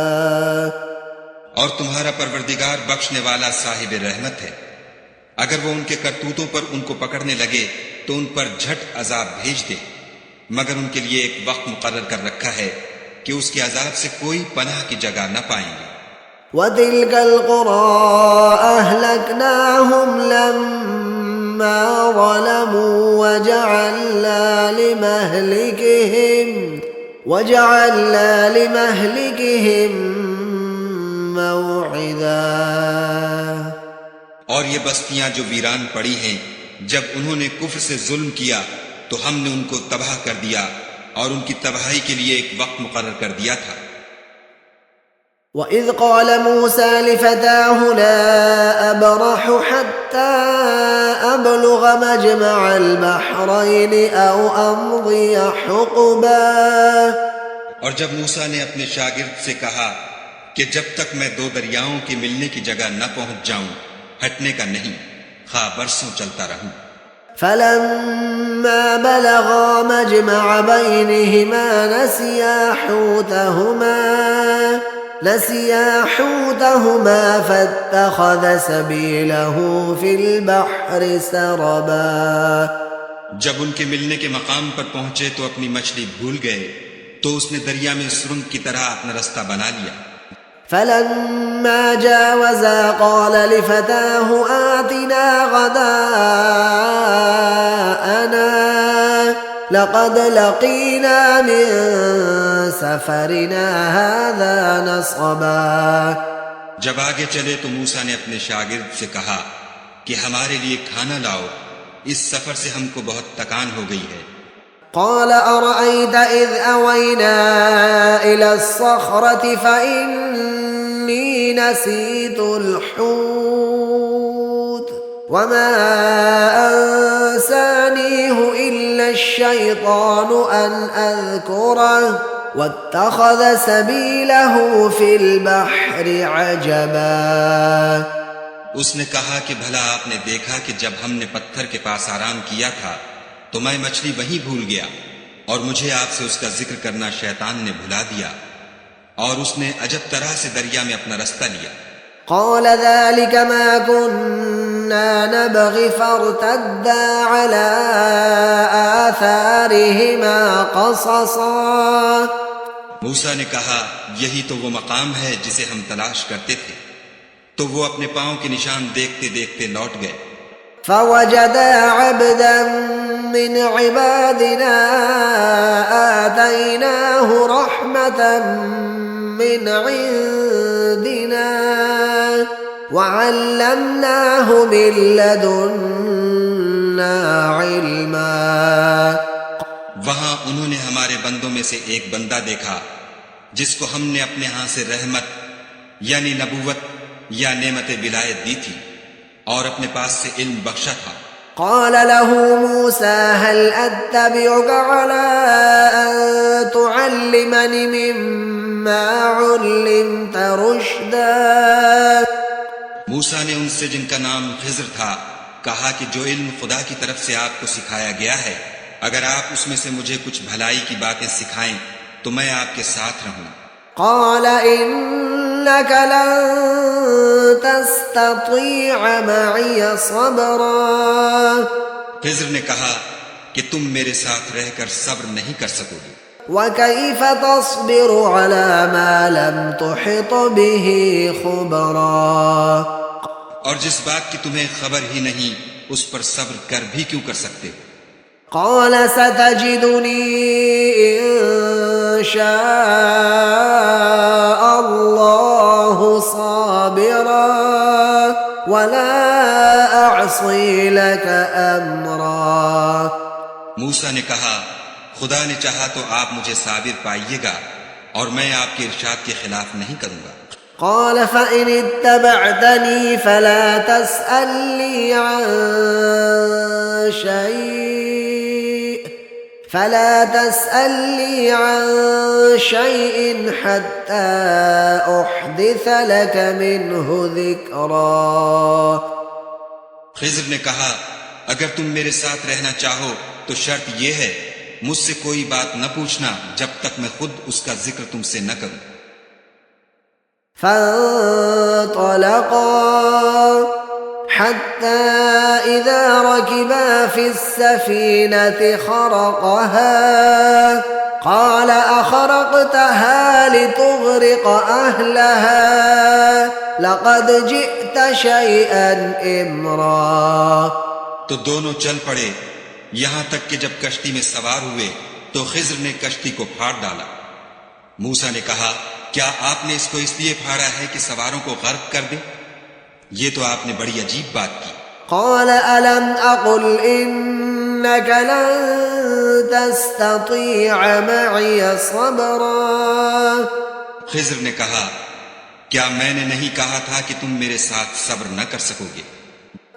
اور تمہارا پروردگار بخشنے والا صاحب رحمت ہے. اگر وہ ان کے کرتوتوں پر ان کو پکڑنے لگے تو ان پر جھٹ عذاب بھیج دے، مگر ان کے لیے ایک وقت مقرر کر رکھا ہے کہ اس کے عذاب سے کوئی پناہ کی جگہ نہ پائیں گے. وَتِلْكَ الْقُرَىٰ أَهْلَكْنَاهُمْ لَمَّا ظَلَمُوا وَجَعَلْنَا لِمَهْلِكِهِمْ موعدا. اور یہ بستیاں جو ویران پڑی ہیں، جب انہوں نے کفر سے ظلم کیا تو ہم نے ان کو تباہ کر دیا اور ان کی تباہی کے لیے ایک وقت مقرر کر دیا تھا. وَإِذْ قَالَ مُوسَى لِفَتَاهُ لَا أَبْرَحُ حَتَّى أَبْلُغَ مَجْمَعَ الْبَحْرَيْنِ أَوْ أَمْضِيَ حُقُبًا. اور جب موسیٰ نے اپنے شاگرد سے کہا کہ جب تک میں دو دریاؤں کے ملنے کی جگہ نہ پہنچ جاؤں ہٹنے کا نہیں، خواہ برسوں چلتا رہوں. فَلَمَّا بَلَغَا مَجْمَعَ بَيْنِهِمَا نسيا حوتهما فاتخذ سبيله في البحر سربا. جب ان کے ملنے کے مقام پر پہنچے تو اپنی مچھلی بھول گئے تو اس نے دریا میں سرنگ کی طرح اپنا رستہ بنا لیا. فلما جاوزا قال لفتاه آتنا غداءنا لقد لقينا من سفرنا هذا نصبا. جب آگے چلے تو موسیٰ نے اپنے شاگرد سے کہا کہ ہمارے لیے کھانا لاؤ، اس سفر سے ہم کو بہت تکان ہو گئی ہے. قال أرأيت إذ أوينا إلى الصخرة فإني نسيت الحوت وما أنسانيه إلا الشيطان أن أذكره واتخذ سبيله في البحر عجبا. اس نے کہا کہ بھلا آپ نے دیکھا کہ جب ہم نے پتھر کے پاس آرام کیا تھا تو میں مچھلی وہیں بھول گیا اور مجھے آپ سے اس کا ذکر کرنا شیطان نے بھلا دیا اور اس نے عجب طرح سے دریا میں اپنا رستہ لیا. قال ذلك ما كنا نبغي فارتدا على آثارهما قصصا. موسیٰ نے کہا یہی تو وہ مقام ہے جسے ہم تلاش کرتے تھے. تو وہ اپنے پاؤں کے نشان دیکھتے دیکھتے لوٹ گئے. فوجدا عبدا من عبادنا آتيناه رحمة من عندنا وعلمناه من لدنا علما. وہاں انہوں نے ہمارے بندوں میں سے ایک بندہ دیکھا جس کو ہم نے اپنے ہاں سے رحمت یعنی نبوت یا نعمت ولایت دی تھی اور اپنے پاس سے علم بخشا تھا. قال له موسى هل أتبعك على أن تعلمني مما علمت رشدا. موسیٰ نے ان سے جن کا نام خضر تھا کہا کہ جو علم خدا کی طرف سے آپ کو سکھایا گیا ہے اگر آپ اس میں سے مجھے کچھ بھلائی کی باتیں سکھائیں تو میں آپ کے ساتھ رہوں. قال إنك لن تستطيع معي صبرا. خضر نے کہا کہ تم میرے ساتھ رہ کر صبر نہیں کر سکو گے. وكيف تصبر على ما لم تحط به خبرا. اور جس بات کی تمہیں خبر ہی نہیں اس پر صبر کر بھی کیوں کر سکتے ہو. قال ستجدني إن شاء الله صابرا ولا أعصي لك أمرا. موسیٰ نے کہا خدا نے چاہا تو آپ مجھے صابر پائیے گا اور میں آپ کے ارشاد کے خلاف نہیں کروں گا. قال فإن اتبعتني فلا تسألني عن شيء فلا تسألني عن شيء حتى أحدث لك منه ذكرا. خضر نے کہا اگر تم میرے ساتھ رہنا چاہو تو شرط یہ ہے مجھ سے کوئی بات نہ پوچھنا جب تک میں خود اس کا ذکر تم سے نہ کروں. فانطلقا حتى إذا ركبا في السفينة خرقها قال أخرقتها لتغرق أهلها لقد جئت شيئا إمرا. تو دونوں چل پڑے یہاں تک کہ جب کشتی میں سوار ہوئے تو خضر نے کشتی کو پھاڑ ڈالا. موسیٰ نے کہا کیا آپ نے اس کو اس لیے پھاڑا ہے کہ سواروں کو غرق کر دیں؟ یہ تو آپ نے بڑی عجیب بات کی. قال ألم أقل إنك لن تستطيع معي صبرا. خضر نے کہا کیا میں نے نہیں کہا تھا کہ تم میرے ساتھ صبر نہ کر سکو گے؟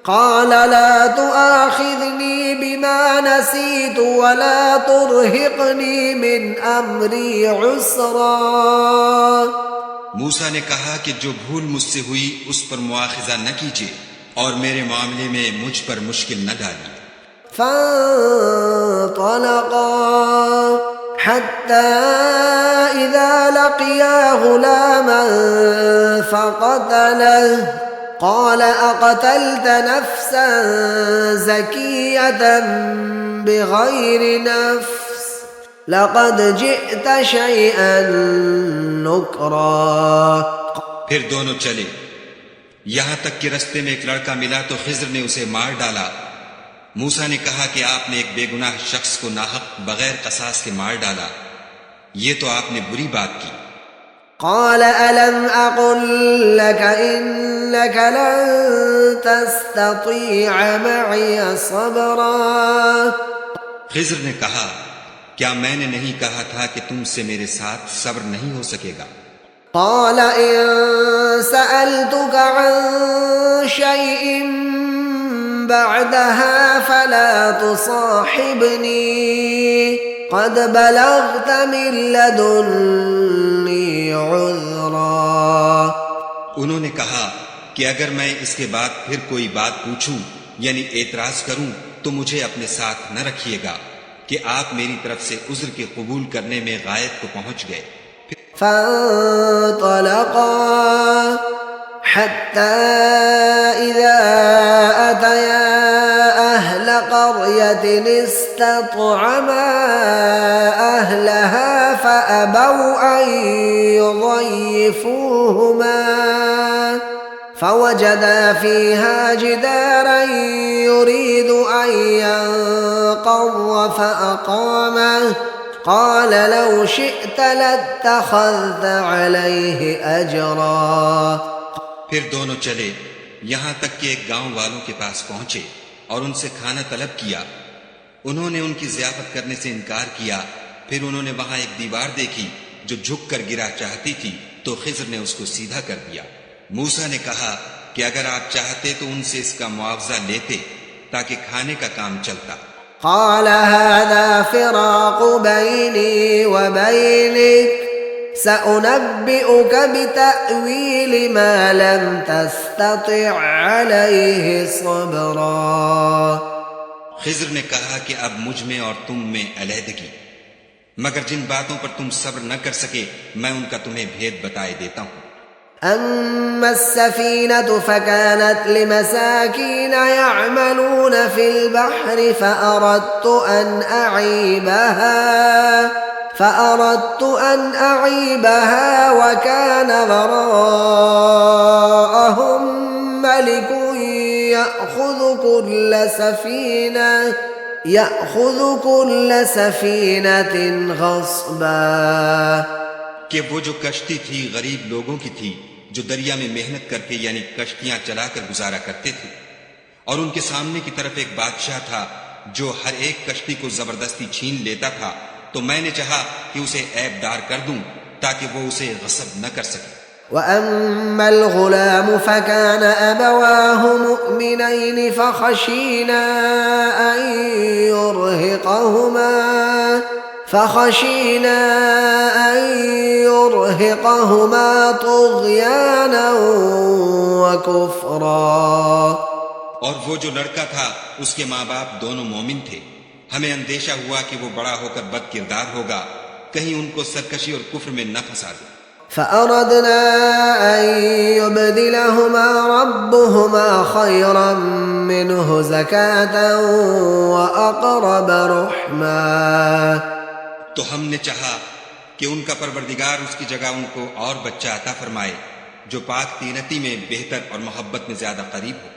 قال لا تؤاخذني بما نسيت ولا ترهقني من أمري عسرا. موسیٰ نے کہا کہ جو بھول مجھ سے ہوئی اس پر مواخذہ نہ کیجیے اور میرے معاملے میں مجھ پر مشکل نہ ڈالیے. فانطلقا حتى إذا لقيا غلاما فقتله قال أقتلت نفسا زكية بغير نفس لقد جئت شيئا نكرا. پھر دونوں چلے یہاں تک کہ رستے میں ایک لڑکا ملا تو خضر نے اسے مار ڈالا. موسیٰ نے کہا کہ آپ نے ایک بے گناہ شخص کو ناحق بغیر قصاص کے مار ڈالا، یہ تو آپ نے بری بات کی. قال ألم أقل لك إنك لن تستطيع معي صبرا. خضر نے کہا کیا میں نے نہیں کہا تھا کہ تم سے میرے ساتھ صبر نہیں ہو سکے گا؟ قال إن سألتك عن شيء بعدها فلا تصاحبني قد بلغت من لدني عذرا. انہوں نے کہا کہ اگر میں اس کے بعد پھر کوئی بات پوچھوں یعنی اعتراض کروں تو مجھے اپنے ساتھ نہ رکھیے گا کہ آپ میری طرف سے عذر کے قبول کرنے میں غایت کو پہنچ گئے. فانطلقا حتى إذا أتيا أهل قرية استطعما أهلها فأبوا أن يضيفوهما فوجدا فيها جدارا يريد أن ينقض فأقامه قال لو شئت لاتخذت عليه أجرا. پھر دونوں چلے یہاں تک کہ ایک گاؤں والوں کے پاس پہنچے اور ان سے کھانا طلب کیا. انہوں نے ان کی ضیافت کرنے سے انکار کیا. پھر انہوں نے وہاں ایک دیوار دیکھی جو جھک کر گرا چاہتی تھی تو خضر نے اس کو سیدھا کر دیا. موسیٰ نے کہا کہ اگر آپ چاہتے تو ان سے اس کا معاوضہ لیتے تاکہ کھانے کا کام چلتا. قال هذا فراق بيني وبينك سأنبئك بتأويل ما لم تستطع عليه صبرا. خضر نے کہا کہ اب مجھ میں اور تم میں علیحدگی، مگر جن باتوں پر تم صبر نہ کر سکے میں ان کا تمہیں بھید بتائے دیتا ہوں. أما السفينة فكانت لمساكين يعملون في البحر فأردت أن أعيبها وكان وراءهم ملك يأخذ كل سفينة غصبا. کہ وہ جو کشتی تھی غریب لوگوں کی تھی جو دریا میں محنت کر کے یعنی کشتیاں چلا کر گزارا کرتے تھے، اور ان کے سامنے کی طرف ایک بادشاہ تھا جو ہر ایک کشتی کو زبردستی چھین لیتا تھا. تو میں نے چاہا کہ اسے عیب دار کر دوں تاکہ وہ اسے غصب نہ کر سکے. وأما الغلام فكان أبواه مؤمنين فخشينا أن يرهقهما طغيانا وكفرا. اور وہ جو لڑکا تھا اس کے ماں باپ دونوں مومن تھے. ہمیں اندیشہ ہوا کہ وہ بڑا ہو کر بد کردار ہوگا، کہیں ان کو سرکشی اور کفر میں نہ پھنسا دے. فأردنا أن يبدلهما ربهما خيرا منه زكاة وأقرب رحما. تو ہم نے چاہا کہ ان کا پروردگار اس کی جگہ ان کو اور بچہ عطا فرمائے جو پاک تینتی میں بہتر اور محبت میں زیادہ قریب ہو.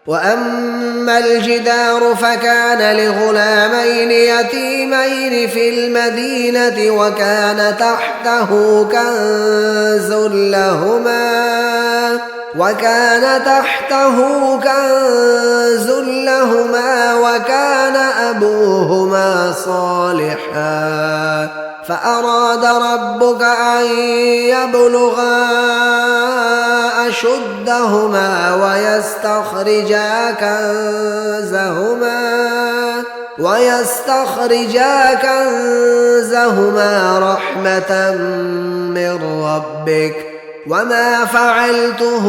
وأما الجدار فكان لغلامين يتيمين في المدينة وكان تحته كنز لهما وكان أبوهما صالحا فأراد ربك أن يبلغا أشدهما ويستخرجا كنزهما رحمة من ربك وما فعلته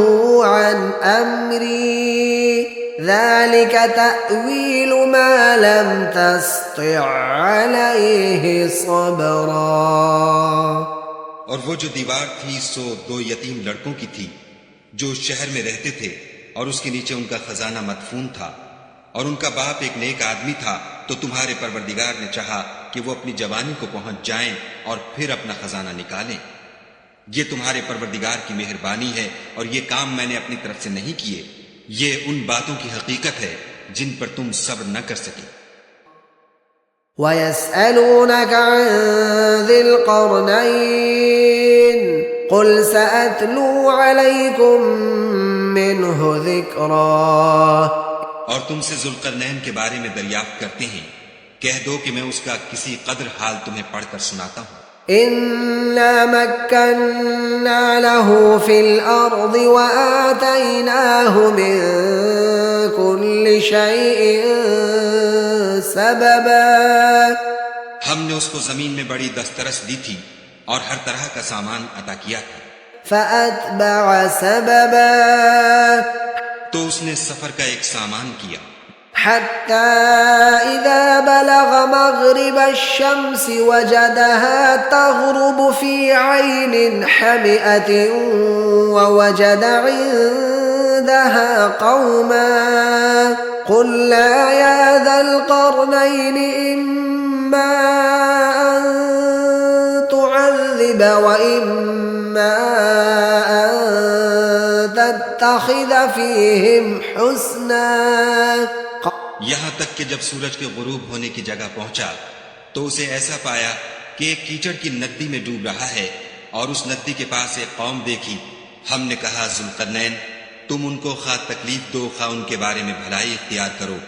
عن أمري ذلك تأويل ما لم تستطع عليه صبرا. اور وہ جو دیوار تھی سو 2 یتیم لڑکوں کی تھی جو شہر میں رہتے تھے، اور اس کے نیچے ان کا خزانہ مدفون تھا، اور ان کا باپ ایک نیک آدمی تھا. تو تمہارے پروردگار نے چاہا کہ وہ اپنی جوانی کو پہنچ جائیں اور پھر اپنا خزانہ نکالیں. یہ تمہارے پروردگار کی مہربانی ہے، اور یہ کام میں نے اپنی طرف سے نہیں کیے. یہ ان باتوں کی حقیقت ہے جن پر تم صبر نہ کر سکے. وَيَسْأَلُونَكَ عَنْ ذِي الْقَرْنَيْنِ قُلْ سَأَتْلُو عَلَيْكُمْ مِنْهُ ذِكْرًا. اور تم سے ذوالقرنین کے بارے میں دریافت کرتے ہیں، کہہ دو کہ میں اس کا کسی قدر حال تمہیں پڑھ کر سناتا ہوں. إِنَّا مَكَّنَّا لَهُ فِي الْأَرْضِ وَآتَيْنَاهُ مِنْ كُلِّ شَيْءٍ سَبَبًا. ہم نے اس کو زمین میں بڑی دسترس دی تھی اور ہر طرح کا سامان عطا کیا تھا. فَأَتْبَعَ سَبَبًا. تو اس نے سفر کا ایک سامان کیا حتى إذا بلغ مغرب الشمس وجدها تغرب في عين حمئة ووجد عندها قوما قلنا يا ذا القرنين إما أن تعذب وإما أن تتخذ فيهم حسنا. یہاں تک کہ جب سورج کے غروب ہونے کی جگہ پہنچا تو اسے ایسا پایا کہ ایک کیچڑ کی ندی میں ڈوب رہا ہے اور اس ندی کے پاس ایک قوم دیکھی. ہم نے کہا ذوالقرنین تم ان کو خواہ تکلیف دو خواہ ان کے بارے میں بھلائی اختیار کرو،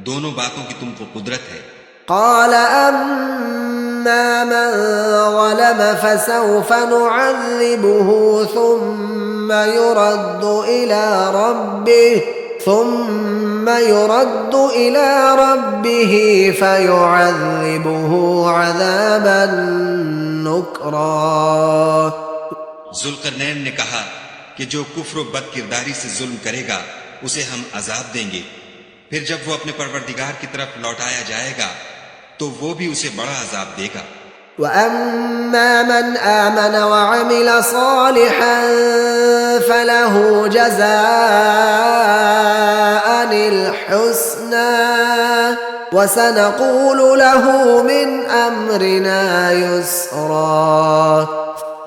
دونوں باتوں کی تم کو قدرت ہے. قال أما من ظلم فسوف نعذبه ثم يرد إلى ربه فيعذبه عذابا نكرا. ذوالقرنین نے کہا کہ جو کفر و بد کرداری سے ظلم کرے گا اسے ہم عذاب دیں گے، پھر جب وہ اپنے پروردگار کی طرف لوٹایا جائے گا تو وہ بھی اسے بڑا عذاب دے گا. وَأَمَّا مَنْ آمَنَ وَعَمِلَ صَالِحًا فَلَهُ جَزَاءً الْحُسْنَى وَسَنَقُولُ لَهُ مِنْ أَمْرِنَا يُسْرًا.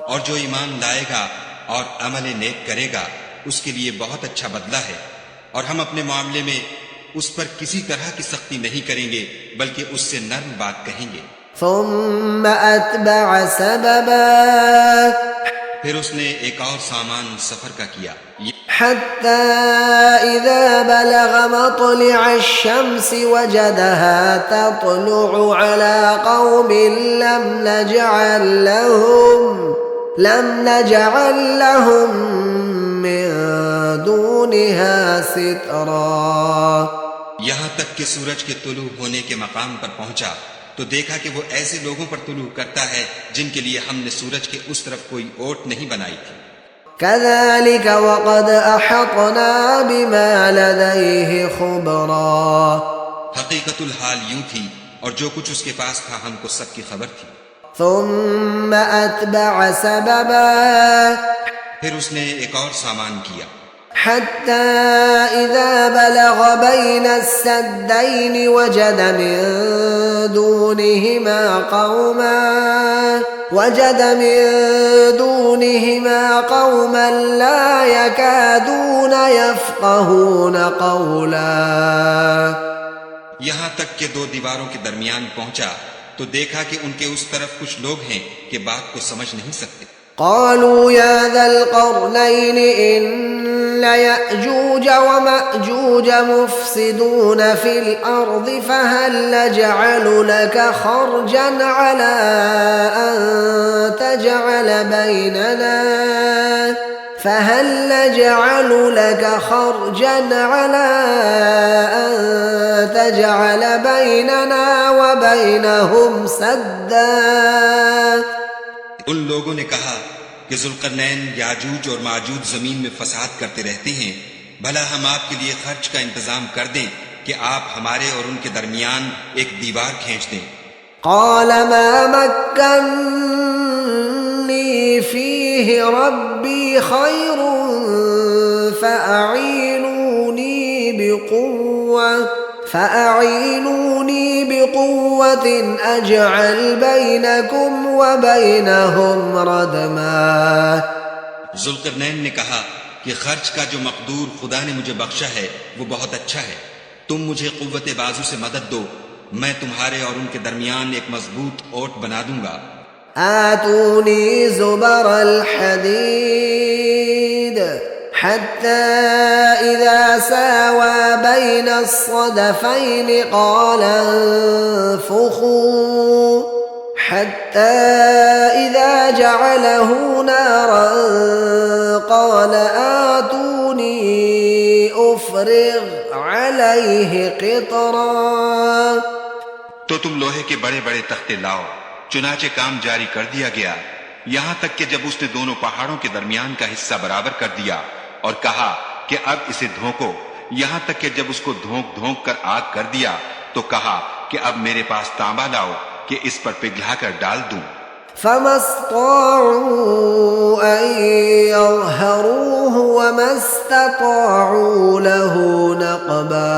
اور جو ایمان لائے گا اور عمل نیک کرے گا اس کے لیے بہت اچھا بدلہ ہے، اور ہم اپنے معاملے میں اس پر کسی طرح کی سختی نہیں کریں گے بلکہ اس سے نرم بات کہیں گے. ثم أتبع سببا. پھر اس نے ایک اور سامان سفر کا کیا حتى إذا بلغ مطلع الشمس وجدها تطلع على قوم لم نجعل لم نجعل لهم من دونها سترا. یہاں تک کہ سورج کے طلوع ہونے کے مقام پر پہنچا تو دیکھا کہ وہ ایسے لوگوں پر طلوع کرتا ہے جن کے لیے ہم نے سورج کے اس طرف کوئی اوٹ نہیں بنائی تھی. كذلك وقد أحطنا بما لديه خبرا. حقیقت الحال یوں تھی اور جو کچھ اس کے پاس تھا ہم کو سب کی خبر تھی. ثم أتبع سببا. پھر اس نے ایک اور سامان کیا حتى إذا بلغ بين السدين وجد من دونهما قوما لا يكادون يفقهون قولا. یہاں تک کہ دو دیواروں کے درمیان پہنچا تو دیکھا کہ ان کے اس طرف کچھ لوگ ہیں کہ بات کو سمجھ نہیں سکتے. قالوا يا ذا القرنين إن يأجوج ومأجوج مفسدون في الأرض فهل نجعل لك خرجا على أن تجعل بيننا وبينهم سدا. ان لوگوں نے کہا کہ ذوالقرنین یاجوج اور ماجوج زمین میں فساد کرتے رہتے ہیں، بھلا ہم آپ کے لیے خرچ کا انتظام کر دیں کہ آپ ہمارے اور ان کے درمیان ایک دیوار کھینچ دیں. قال ما مكنني فيه ربي خير فأعينوني بقوة أجعل بينكم وبينهم ردما. ذوالقرنین نے کہا کہ خرچ کا جو مقدور خدا نے مجھے بخشا ہے وہ بہت اچھا ہے، تم مجھے قوت بازو سے مدد دو، میں تمہارے اور ان کے درمیان ایک مضبوط اوٹ بنا دوں گا. آتوني زبر الحديد حتى إذا ساوى بين الصدفين قال انفخوا حتى إذا جعله نارا قال آتوني أفرغ عليه قطرا. تو تم لوہے کے بڑے بڑے تختے لاؤ. چنانچہ کام جاری کر دیا گیا یہاں تک کہ جب اس نے دونوں پہاڑوں کے درمیان کا حصہ برابر کر دیا اور کہا کہ اب اسے دھونکو، یہاں تک کہ جب اس کو دھونک دھونک کر آگ کر دیا تو کہا کہ اب میرے پاس تانبا لاؤ کہ اس پر پگھلا کر ڈال دوں. فما استطاعوا أن يظهروه وما استطاعوا له نقبا.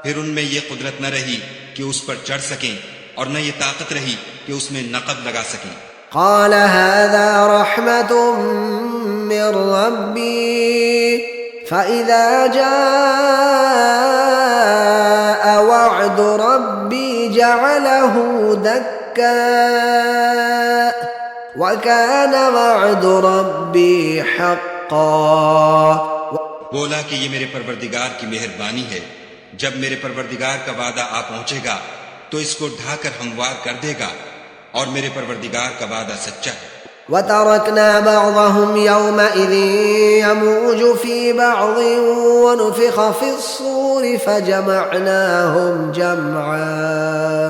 پھر ان میں یہ قدرت نہ رہی کہ اس پر چڑھ سکیں اور نہ یہ طاقت رہی کہ اس میں نقب لگا سکیں. قال هذا رحمة من ربي فإذا جاء وعد ربي جعله دكا وكان وعد ربي حقا. بولا کہ یہ میرے پروردگار کی مہربانی ہے، جب میرے پروردگار کا وعدہ آ پہنچے گا تو اس کو ڈھا کر ہموار کر دے گا، اور میرے پروردگار کا وعدہ سچا ہے. وَتَرَكْنَا بَعْضَهُمْ يَوْمَئِذٍ يَمُوجُ فِي بَعْضٍ وَنُفِخَ فِي الصُّورِ فَجَمَعْنَاهُمْ جَمْعًا.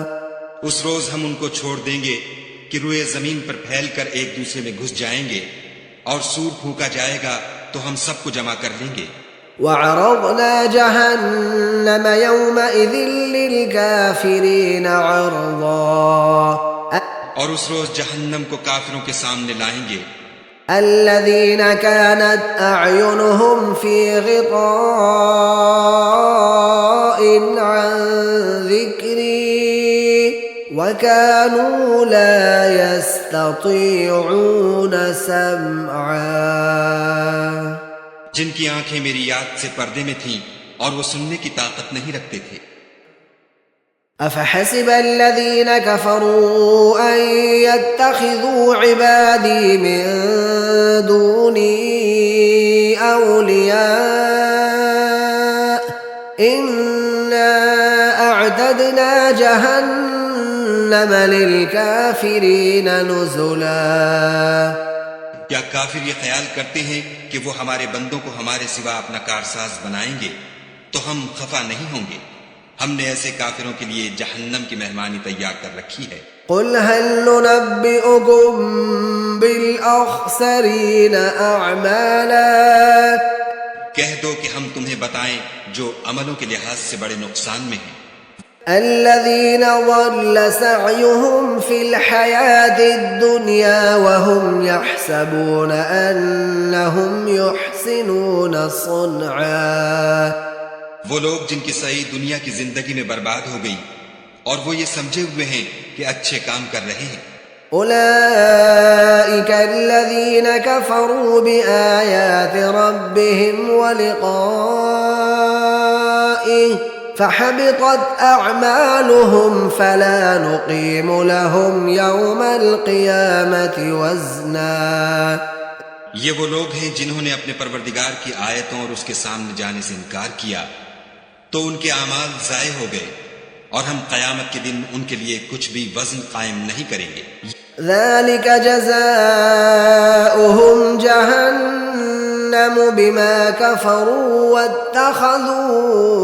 اس روز ہم ان کو چھوڑ دیں گے کہ روئے زمین پر پھیل کر ایک دوسرے میں گھس جائیں گے، اور سور پھونکا جائے گا تو ہم سب کو جمع کر لیں گے. وَعَرَضْنَا جَهَنَّمَ يَوْمَئِذٍ لِلْكَافِرِينَ عَرْضًا. اور اس روز جہنم کو کافروں کے سامنے لائیں گے. الذين كانت أعينهم في غطاء عن ذكري وكانوا لا يستطيعون سمعا. جن کی آنکھیں میری یاد سے پردے میں تھیں اور وہ سننے کی طاقت نہیں رکھتے تھے. أفحسب الذين كفروا أن يتخذوا عبادي من دوني أولياء إنا أعتدنا وأعتدنا جهنم للكافرين نزلا. کیا کافر یہ خیال کرتے ہیں کہ وہ ہمارے بندوں کو ہمارے سوا اپنا کارساز بنائیں گے؟ تو ہم خفا نہیں ہوں گے. ہم نے ایسے کافروں کے لیے جہنم کی مہمانی تیار کر رکھی ہے. قل هل ننبئكم بالأخسرين أعمالا. کہہ دو کہ ہم تمہیں بتائیں جو عملوں کے لحاظ سے بڑے نقصان میں ہیں. الذين ضل سعيهم في الحياة الدنيا وهم يحسبون أنهم يحسنون صنعا. وہ لوگ جن کی سعی دنیا کی زندگی میں برباد ہو گئی اور وہ یہ سمجھے ہوئے ہیں کہ اچھے کام کر رہے ہیں. أولئك الذين كفروا بآيات ربهم ولقائه فحبطت أعمالهم فلا نقيم لهم يوم القيامة وزنا. یہ وہ لوگ ہیں جنہوں نے اپنے پروردگار کی آیتوں اور اس کے سامنے جانے سے انکار کیا تو ان کے اعمال ضائع ہو گئے اور ہم قیامت کے دن ان کے لیے کچھ بھی وزن قائم نہیں کریں گے. ذلك جزاؤهم جهنم بما كفروا واتخذوا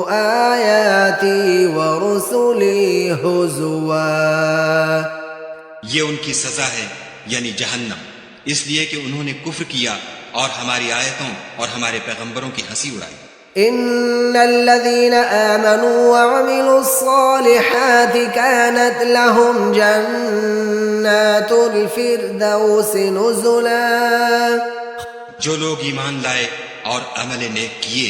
آياتي ورسلي هزوا. یہ ان کی سزا ہے یعنی جہنم، اس لیے کہ انہوں نے کفر کیا اور ہماری آیتوں اور ہمارے پیغمبروں کی ہنسی اڑائی. إن الذين آمنوا وعملوا الصالحات كانت لهم جنات الفردوس نزلا. جو لوگ ایمان لائے اور عمل نیک کیے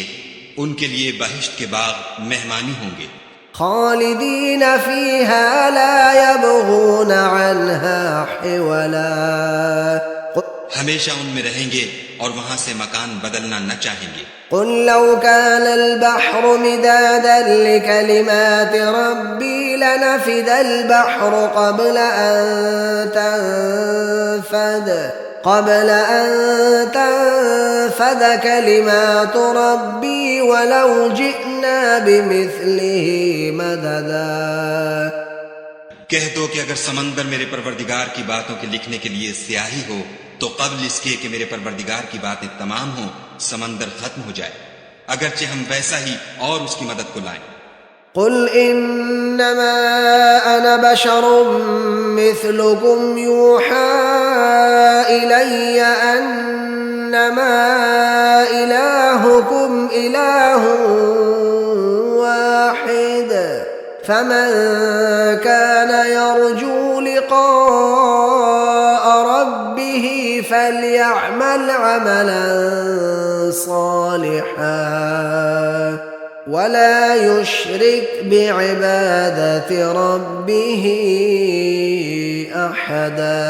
ان کے لیے بہشت کے باغ مہمانی ہوں گے. خالدين فيها لا يبغون عنها حولا. ہمیشہ ان میں رہیں گے اور وہاں سے مکان بدلنا نہ چاہیں گے. قل لو كان البحر مدادا لكلمات ربي لنفد البحر قبل أن تنفد كلمات ربي ولو جئنا بمثله مددا. کہہ دو کہ اگر سمندر میرے پروردگار کی باتوں کے لکھنے کے لیے سیاہی ہو تو قبل اس کے کہ میرے پروردگار کی باتیں تمام ہوں سمندر ختم ہو جائے، اگرچہ ہم ویسا ہی اور اس کی مدد کو لائیں. قل انما انا بشر مثلكم يوحى الي انما الهكم اله واحد فمن كان يرجو لقاء ربه فليعمل عملا صالحا ولا يشرك بعبادة ربه أحدا.